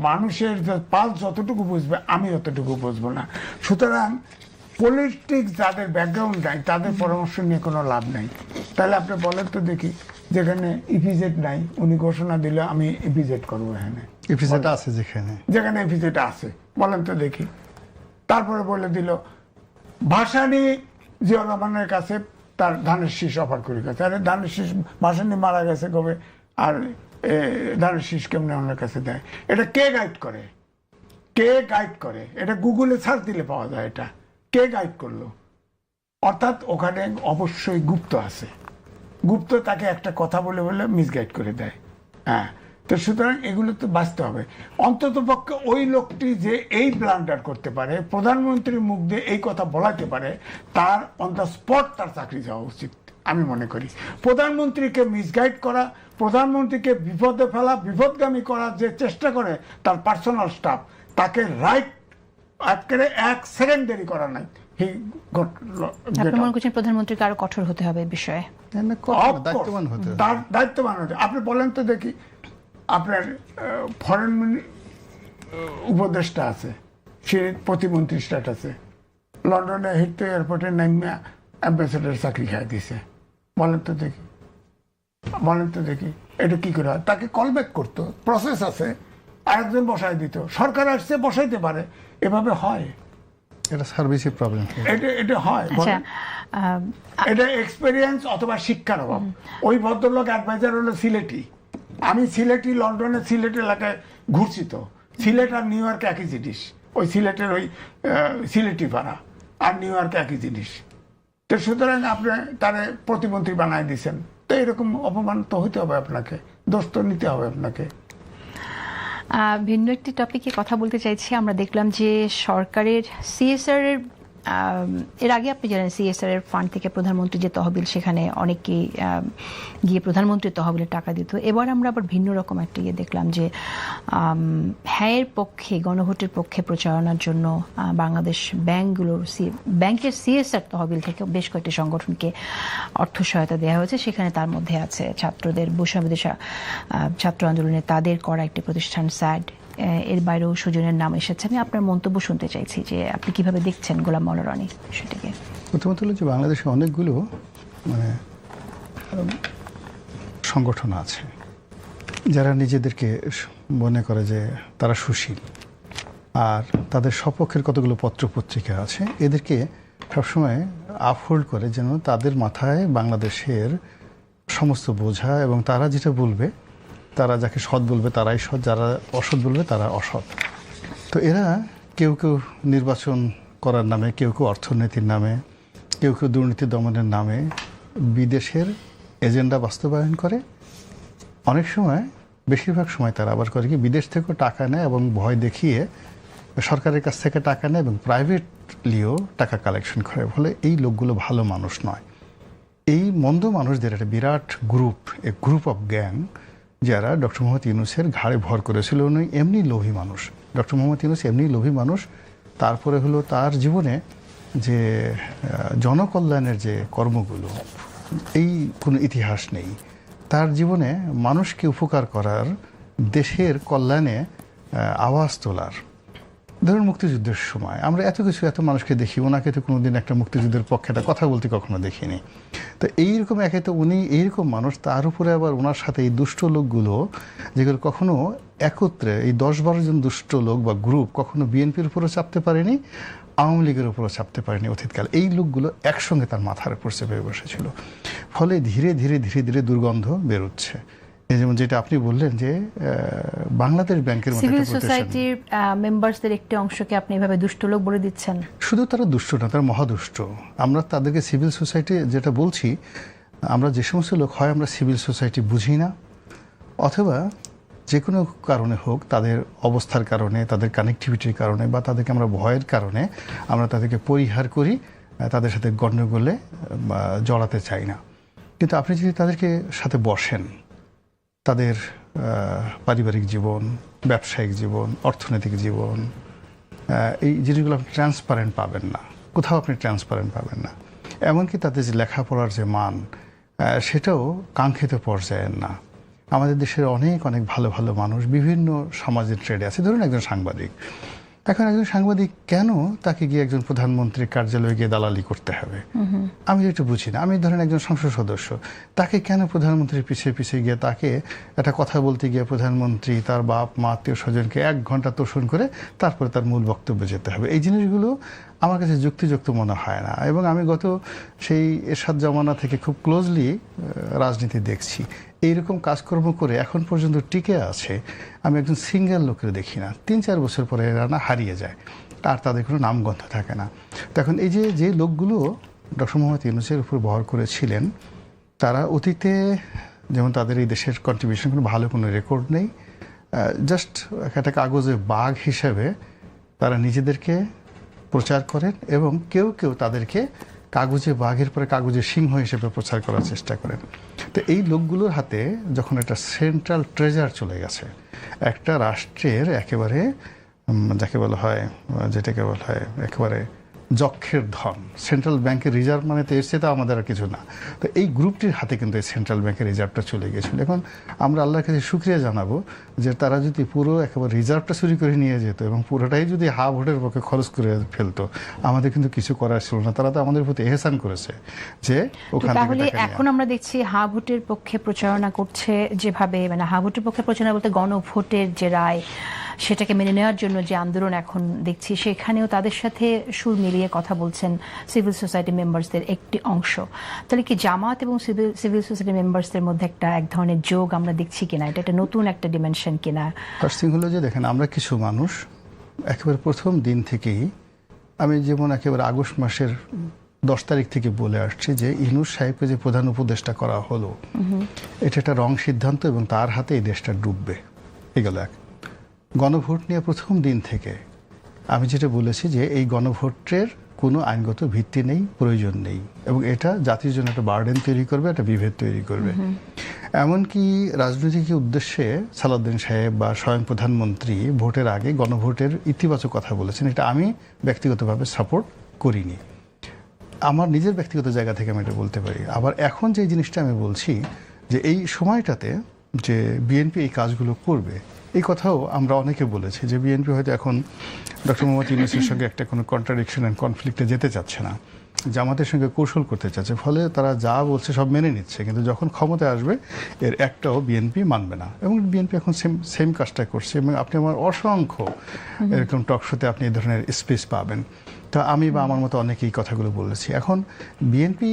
মানুষের পালস যতটুকু বুঝবে আমি অতটুকু বুঝবো না। সুতরাং পলিটিক্স যাদের ব্যাকগ্রাউন্ড নাই তাদের পরামর্শ নিয়ে কোনো লাভ নাই। তাহলে আপনি বলেন তো দেখি, যেখানে ইপিজেড নাই উনি ঘোষণা দিলে আমি ইপিজেড করবো, এপিসোড আছে যেখানে ইপিজেড আছে, বলেন তো দেখি। তারপরে বলে দিল ভাসানী জিয়াউর রহমানের কাছে তার ধানের শীষ অফার করে গেছে। আরে ধানের শীষ, ভাসানী মারা গেছে কবে, আর ধানের শীষ কেমনে ওনার কাছে দেয়? এটা কে গাইড করে? এটা গুগলে সার্চ দিলে পাওয়া যায়। এটা কে গাইড করলো? অর্থাৎ ওখানে অবশ্যই গুপ্ত আছে, গুপ্ত তাকে একটা কথা বলে মিসগাইড করে দেয়। হ্যাঁ, তো সুতরাং এগুলো তো বাঁচতে হবে। অন্তত পক্ষে ওই লোকটি যে এই ব্লান্ডার করতে পারে, প্রধানমন্ত্রীর মুখ দিয়ে এই কথা বলাতে পারে, তার অন দ্য স্পট তার চাকরি যাওয়া উচিত আমি মনে করি। প্রধানমন্ত্রীকে মিসগাইড করা, প্রধানমন্ত্রীকে বিপদে ফেলা, বিপদগামী করার যে চেষ্টা করে তার পার্সোনাল স্টাফ, তাকে রাইট একেবারে 1 সেকেন্ড দেরি করা নাই। আপনি মনে করছেন প্রধানমন্ত্রীকে আরো কঠোর হতে হবে এই বিষয়ে? তার দায়িত্ববান হতে। আপনি বলেন তো দেখি, আপনার ফরেন উপদেষ্টা আছে, সে প্রতিমন্ত্রী স্ট্যাটাসে, লন্ডনে হিথ্রো এয়ারপোর্টে নামিয়া অ্যাম্বাসেডার চাকরি খাই দিছে। বলেন তো দেখি এটা কি করে হয়? তাকে কল ব্যাক করতো, প্রসেস আছে, আরেকজন বসাই দিত। সরকার আসছে বসাইতে পারে, এভাবে হয়। এটা সার্ভিসের প্রবলেম, এটা হয়। এটা এক্সপেরিয়েন্স অথবা শিক্ষার অভাব। ওই ভদ্রলোক অ্যাডভাইজার হলো সিলেটি, আমি সিলেটি, লন্ডনে সিলেট এলাকায় ঘুরছি তো। সিলেট আর নিউ ইয়র্ক একই জিনিস, ওই সিলেটের ওই সিলেটি পাড়া আর নিউ ইয়র্ক একই জিনিস। তো সুতরাং আপনি তারা প্রতিমন্ত্রী বানায় দিচ্ছেন, তো এরকম অপমান তো হইতে হবে, আপনাকে দোষ তো নিতে হবে আপনাকে। ভিন্ন একটি টপিকে কথা বলতে চাইছি। আমরা দেখলাম যে সরকারের সিএসআর এর এর আগে আপনি জানেন সিএসআর এর ফান্ড থেকে প্রধানমন্ত্রী যে তহবিল, সেখানে অনেকেই গিয়ে প্রধানমন্ত্রীর তহবিলে টাকা দিত। এবার আমরা আবার ভিন্ন রকম একটা ইয়ে দেখলাম যে হ্যায়ের পক্ষে, গণভোটের পক্ষে প্রচারণার জন্য বাংলাদেশ ব্যাংকের সিএসআর তহবিল থেকে বেশ কয়েকটি সংগঠনকে অর্থ সহায়তা দেওয়া হয়েছে। সেখানে তার মধ্যে আছে ছাত্রদের, বৈষম্যবিরোধী ছাত্র আন্দোলনে তাদের করা একটি প্রতিষ্ঠান স্যাড, এর বাইরেও সুজনের নাম এসেছে। আমি আপনার মন্তব্য শুনতে চাইছি যে আপনি কিভাবে দেখছেন গোলাম মাওলা রনি সেটাকে? প্রথমত হলো যে বাংলাদেশে অনেকগুলো সংগঠন আছে যারা নিজেদেরকে মনে করে যে তারা সুশীল, আর তাদের সপক্ষের কতগুলো পত্রপত্রিকা আছে, এদেরকে সবসময় আপহোল্ড করে যেন তাদের মাথায় বাংলাদেশের সমস্ত বোঝা, এবং তারা যেটা বলবে, তারা যাকে সৎ বলবে তারাই সৎ, যারা অসৎ বলবে তারা অসৎ। তো এরা কেউ নির্বাচন করার নামে, কেউ অর্থনীতির নামে, কেউ দুর্নীতি দমনের নামে বিদেশের এজেন্ডা বাস্তবায়ন করে। অনেক সময়, বেশিরভাগ সময় তারা আবার করে কি, বিদেশ থেকেও টাকা নেয় এবং ভয় দেখিয়ে সরকারের কাছ থেকে টাকা নেয় এবং প্রাইভেটলিও টাকা কালেকশন করে। ফলে এই লোকগুলো ভালো মানুষ নয়। এই মন্দ মানুষদের একটা বিরাট group, a group of gang, যারা ডক্টর মোহাম্মদ ইউনূসের ঘাড়ে ভর করেছিল। উনি এমনি লোভী মানুষ, ডক্টর মোহাম্মদ ইউনূস এমনি লোভী মানুষ। তারপরে হলো তার জীবনে যে জনকল্যাণের যে কর্মগুলো, এই কোনো ইতিহাস নেই তার জীবনে। মানুষকে উপকার করার, দেশের কল্যাণে আওয়াজ তোলার ধরুন মুক্তিযুদ্ধের সময় আমরা এত কিছু এত মানুষকে দেখি, ওনাকে তো কোনোদিন একটা মুক্তিযুদ্ধের পক্ষে একটা কথা বলতে কখনো দেখিনি। তো এইরকম একে তো উনি এইরকম মানুষ, তার উপরে আবার ওনার সাথে এই দুষ্ট লোকগুলো যেগুলো কখনো একত্রে এই 10-12 জন দুষ্ট লোক বা গ্রুপ কখনো বিএনপির উপরও চাপতে পারেনি, আওয়ামী লীগের উপরও চাপতে পারেনি অতীতকাল। এই লোকগুলো একসঙ্গে তার মাথার উপর চেপে বসেছিল, ফলে ধীরে ধীরে ধীরে ধীরে দুর্গন্ধ বেরোচ্ছে। এই যেমন যেটা আপনি বললেন যে বাংলাদেশ ব্যাংকের মতো সিভিল একটা প্রতিষ্ঠান, সোসাইটির মেম্বারসদের একটি অংশকে আপনি এভাবে দুষ্ট লোক বলে দিচ্ছেন। শুধু তারা দুষ্ট না, তারা মহাদুষ্ট। আমরা তাদেরকে সিভিল সোসাইটি যেটা বলছি, আমরা যে সমস্ত লোক হয় আমরা সিভিল সোসাইটি বুঝি না, অথবা যে কোনো কারণে হোক, তাদের অবস্থার কারণে, তাদের কানেক্টিভিটির কারণে বা তাদেরকে আমরা ভয়ের কারণে আমরা তাদেরকে পরিহার করি, তাদের সাথে গণ্ডগোলে জড়াতে চাই না। কিন্তু আপনি যদি তাদেরকে সাথে বসেন, তাদের পারিবারিক জীবন, ব্যবসায়িক জীবন, অর্থনৈতিক জীবন, এই জিনিসগুলো আপনি ট্রান্সপারেন্ট পাবেন না, কোথাও আপনি ট্রান্সপারেন্ট পাবেন না। এমনকি তাদের যে লেখাপড়ার যে মান, সেটাও কাঙ্ক্ষিত পর্যায়ের না। আমাদের দেশের অনেক অনেক ভালো ভালো মানুষ বিভিন্ন সমাজের ট্রেডে আছে। ধরুন একজন সাংবাদিক, এখন একজন সাংবাদিক কেন তাকে গিয়ে একজন প্রধানমন্ত্রীর কার্যালয়ে গিয়ে দালালি করতে হবে? আমি যেটা বুঝি না। আমি ধরেন একজন সংসদ সদস্য, তাকে কেন প্রধানমন্ত্রীর পিছিয়ে পিছিয়ে গিয়ে তাকে একটা কথা বলতে গিয়ে প্রধানমন্ত্রী, তার বাপ মা, আত্মীয় স্বজনকে 1 ঘন্টা তোষণ করে তারপরে তার মূল বক্তব্যে যেতে হবে? এই জিনিসগুলো আমার কাছে যুক্তিযুক্ত মনে হয় না। এবং আমি গত সেই এরশাদ জমানা থেকে খুব ক্লোজলি রাজনীতি দেখছি। এইরকম কাজকর্ম করে এখন পর্যন্ত টিকে আছে আমি একজন সিঙ্গেল লোকের দেখি না। 3-4 বছর পরে এরা না হারিয়ে যায়, আর তাদের কোনো নামগন্ধ থাকে না। তখন এই যে লোকগুলো ডক্টর মোহাম্মদ ইউনূসের উপর ভর করেছিলেন, তারা অতীতে যেমন তাদের এই দেশের কন্ট্রিবিউশন কোনো ভালো কোনো রেকর্ড নেই, জাস্ট একটা কাগজে বাঘ হিসেবে তারা নিজেদেরকে প্রচার করেন, এবং কেউ কেউ তাদেরকে কাগজে বাঘের পরে কাগজে সিংহ হিসেবে প্রচার করার চেষ্টা করেন। তো এই লোকগুলোর হাতে যখন একটা সেন্ট্রাল ট্রেজার চলে গেছে, একটা রাষ্ট্রের একেবারে যাকে বলা হয়, যেটাকে বলা হয় একেবারে যক্ষের ধন, সেন্ট্রাল ব্যাংকের রিজার্ভ মানে তো এর চেয়ে তো আমাদের আর কিছু না। তো এই গ্রুপটির হাতে কিন্তু এই সেন্ট্রাল ব্যাংকের রিজার্ভটা চলে গিয়েছিল। এখন আমরা আল্লাহর কাছে শুকরিয়া জানাবো যে তারা যদি পুরো একেবারে রিজার্ভটা চুরি করে নিয়ে যেত এবং পুরোটাই যদি হা ভোটের পক্ষে খরচ করে ফেলতো, আমাদের কিন্তু কিছু করার ছিল না। তারা তো আমাদের প্রতি এহসান করেছে যে ওখান থেকে তাহলে টাকা নিয়ে এখন আমরা দেখছি হা ভোটের পক্ষে প্রচারণা করছে যেভাবে, মানে হা ভোটের পক্ষে প্রচারণা বলতে গণভোটের যে রায় সেটাকে মেনে নেওয়ার জন্য যে আন্দোলন এখন দেখছি, সেখানেও তাদের সাথে সুর মিলিয়ে কথা বলছেন সিভিল সোসাইটি মেম্বার্সদের একটি অংশ। তাহলে কি জামাত এবং সিভিল সোসাইটি মেম্বার্সদের মধ্যে এক ধরনের যোগ আমরা দেখছি কিনা? এটা একটা নতুন একটা ডিমেনশন কিনা? ফার্স্ট থিং হলো যে দেখেন, আমরা কিছু মানুষ একেবারে প্রথম দিন থেকেই, আমি যেমন একেবারে আগস্ট মাসের 10 তারিখ থেকে বলে আসছি যে ইউনূস সাহেবকে যে প্রধান উপদেষ্টা করা হলো, এটা একটা রং সিদ্ধান্ত এবং তার হাতে এই দেশটা ডুববে। এগুলো এক। গণভোট নিয়ে প্রথম দিন থেকে আমি যেটা বলেছি যে এই গণভোটের কোনো আইনগত ভিত্তি নেই, প্রয়োজন নেই, এবং এটা জাতির জন্য একটা বার্ডেন তৈরি করবে, একটা বিভেদ তৈরি করবে। এমনকি রাজনৈতিক উদ্দেশ্যে সালাউদ্দিন সাহেব বা স্বয়ং প্রধানমন্ত্রী ভোটের আগে গণভোটের ইতিবাচক কথা বলেছেন, এটা আমি ব্যক্তিগতভাবে সাপোর্ট করিনি। আমার নিজের ব্যক্তিগত জায়গা থেকে আমি এটা বলতে পারি। আবার এখন যে জিনিসটা আমি বলছি যে এই সময়টাতে যে বিএনপি এই কাজগুলো করবে, এই কথাও আমরা অনেকে বলেছি যে বিএনপি হয়তো এখন ডক্টর মোহাম্মদ ইউনূসের সঙ্গে একটা কোনো কন্ট্রাডিকশন অ্যান্ড কনফ্লিক্টে যেতে চাচ্ছে না, জামাতের সঙ্গে কৌশল করতে চাচ্ছে, ফলে তারা যা বলছে সব মেনে নিচ্ছে, কিন্তু যখন ক্ষমতায় আসবে এর একটাও বিএনপি মানবে না। এবং বিএনপি এখন সেম কাজটা করছে, এবং আপনি আমার অসংখ্য এরকম টকশোতে আপনি এই ধরনের স্পেস পাবেন। তা আমি বা আমার মতো অনেকে এই কথাগুলো বলেছি। এখন বিএনপি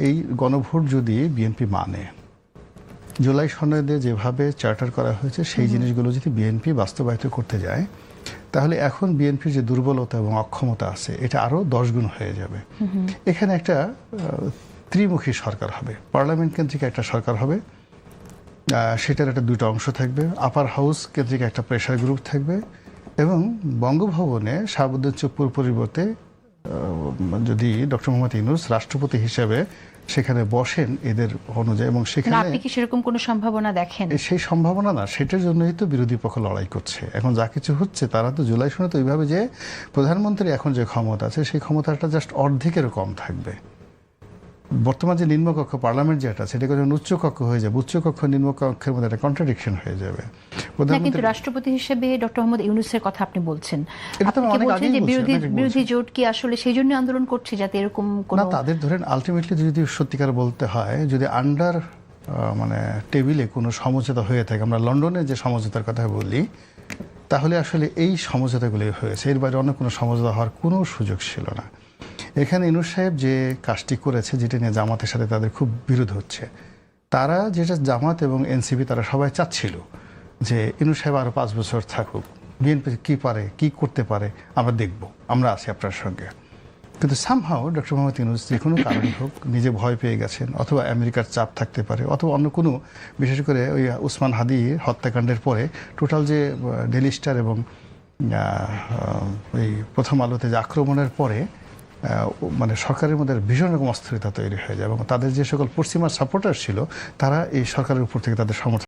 এই গণভোট যদি বিএনপি মানে, জুলাই সনদে যেভাবে চার্টার করা হয়েছে সেই জিনিসগুলো যদি বিএনপি বাস্তবায়িত করতে যায়, তাহলে এখন বিএনপির যে দুর্বলতা এবং অক্ষমতা আছে এটা আরও 10 গুণ হয়ে যাবে। এখানে একটা ত্রিমুখী সরকার হবে, পার্লামেন্ট কেন্দ্রিক একটা সরকার হবে, সেটার একটা 2টা অংশ থাকবে, আপার হাউস কেন্দ্রিক একটা প্রেশার গ্রুপ থাকবে, এবং বঙ্গভবনে শাহাবুদ্দিন চুপ্পুর পরিবর্তে যদি ডক্টর মোহাম্মদ ইউনূস রাষ্ট্রপতি হিসেবে সেখানে বসেন এদের অনুযায়ী, এবং সেখানে আপনি কি সেরকম কোনো সম্ভাবনা দেখেন? সেই সম্ভাবনা না, সেটার জন্যই তো বিরোধী পক্ষ লড়াই করছে। এখন যা কিছু হচ্ছে তারা তো জুলাই সনদে ওইভাবে যে প্রধানমন্ত্রী এখন যে ক্ষমতা আছে সেই ক্ষমতাটা জাস্ট অর্ধেকেরও কম থাকবে। বর্তমান যে নিম্নকক্ষ পার্লামেন্ট যেটা, সেটা যখন উচ্চকক্ষ হয়ে যাবে, উচ্চকক্ষ নিম্নকক্ষের মধ্যে একটা কন্ট্রাডিকশন হয়ে যাবে। কিন্তু রাষ্ট্রপতি হিসেবে ডক্টর মোহাম্মদ ইউনূসের কথা আপনি বলছেন, এটা তো আপনি কি অনেক বলছেন আগেই যে বলছি, বিরোধী জোট কি আসলে সেই জন্য আন্দোলন করছে যাতে এরকম না, কোনো তাদের ধরেন আলটিমেটলি যদি সত্যিকার বলতে হয়, যদি আন্ডার মানে টেবিলে কোনো সমঝোতা হয়ে থাকে, আমরা লন্ডনে যে সমঝোতার কথা বলি, তাহলে আসলে এই সমঝোতাগুলি হয়েছে, এর বাইরে অন্য কোনো সমঝোতা হওয়ার কোনো সুযোগ ছিল না। এখানে ইউনূস সাহেব যে কাজটি করেছে, যেটা নিয়ে জামাতের সাথে তাদের খুব বিরোধ হচ্ছে, তারা যেটা জামাত এবং এনসিপি তারা সবাই চাচ্ছিল যে ইউনূস সাহেব আরও 5 বছর থাকুক, বিএনপি কী পারে, কী করতে পারে আমরা দেখব, আমরা আছি আপনার সঙ্গে। কিন্তু সামহাও ডক্টর মোহাম্মদ ইউনূস যে কোনো কারণে হোক নিজে ভয় পেয়ে গেছেন, অথবা আমেরিকার চাপ থাকতে পারে, অথবা অন্য কোনো, বিশেষ করে ওই উসমান হাদি হত্যাকাণ্ডের পরে টোটাল যে ডেইলি স্টার এবং এই প্রথম আলোতে যে আক্রমণের পরে মানে সরকারের মধ্যে ভীষণ রকম অস্থিরতা তৈরি হয়ে যায়, এবং তাদের যে সকল পশ্চিমা সাপোর্টার ছিল তারা এই সরকারের উপর থেকে তাদের সমর্থন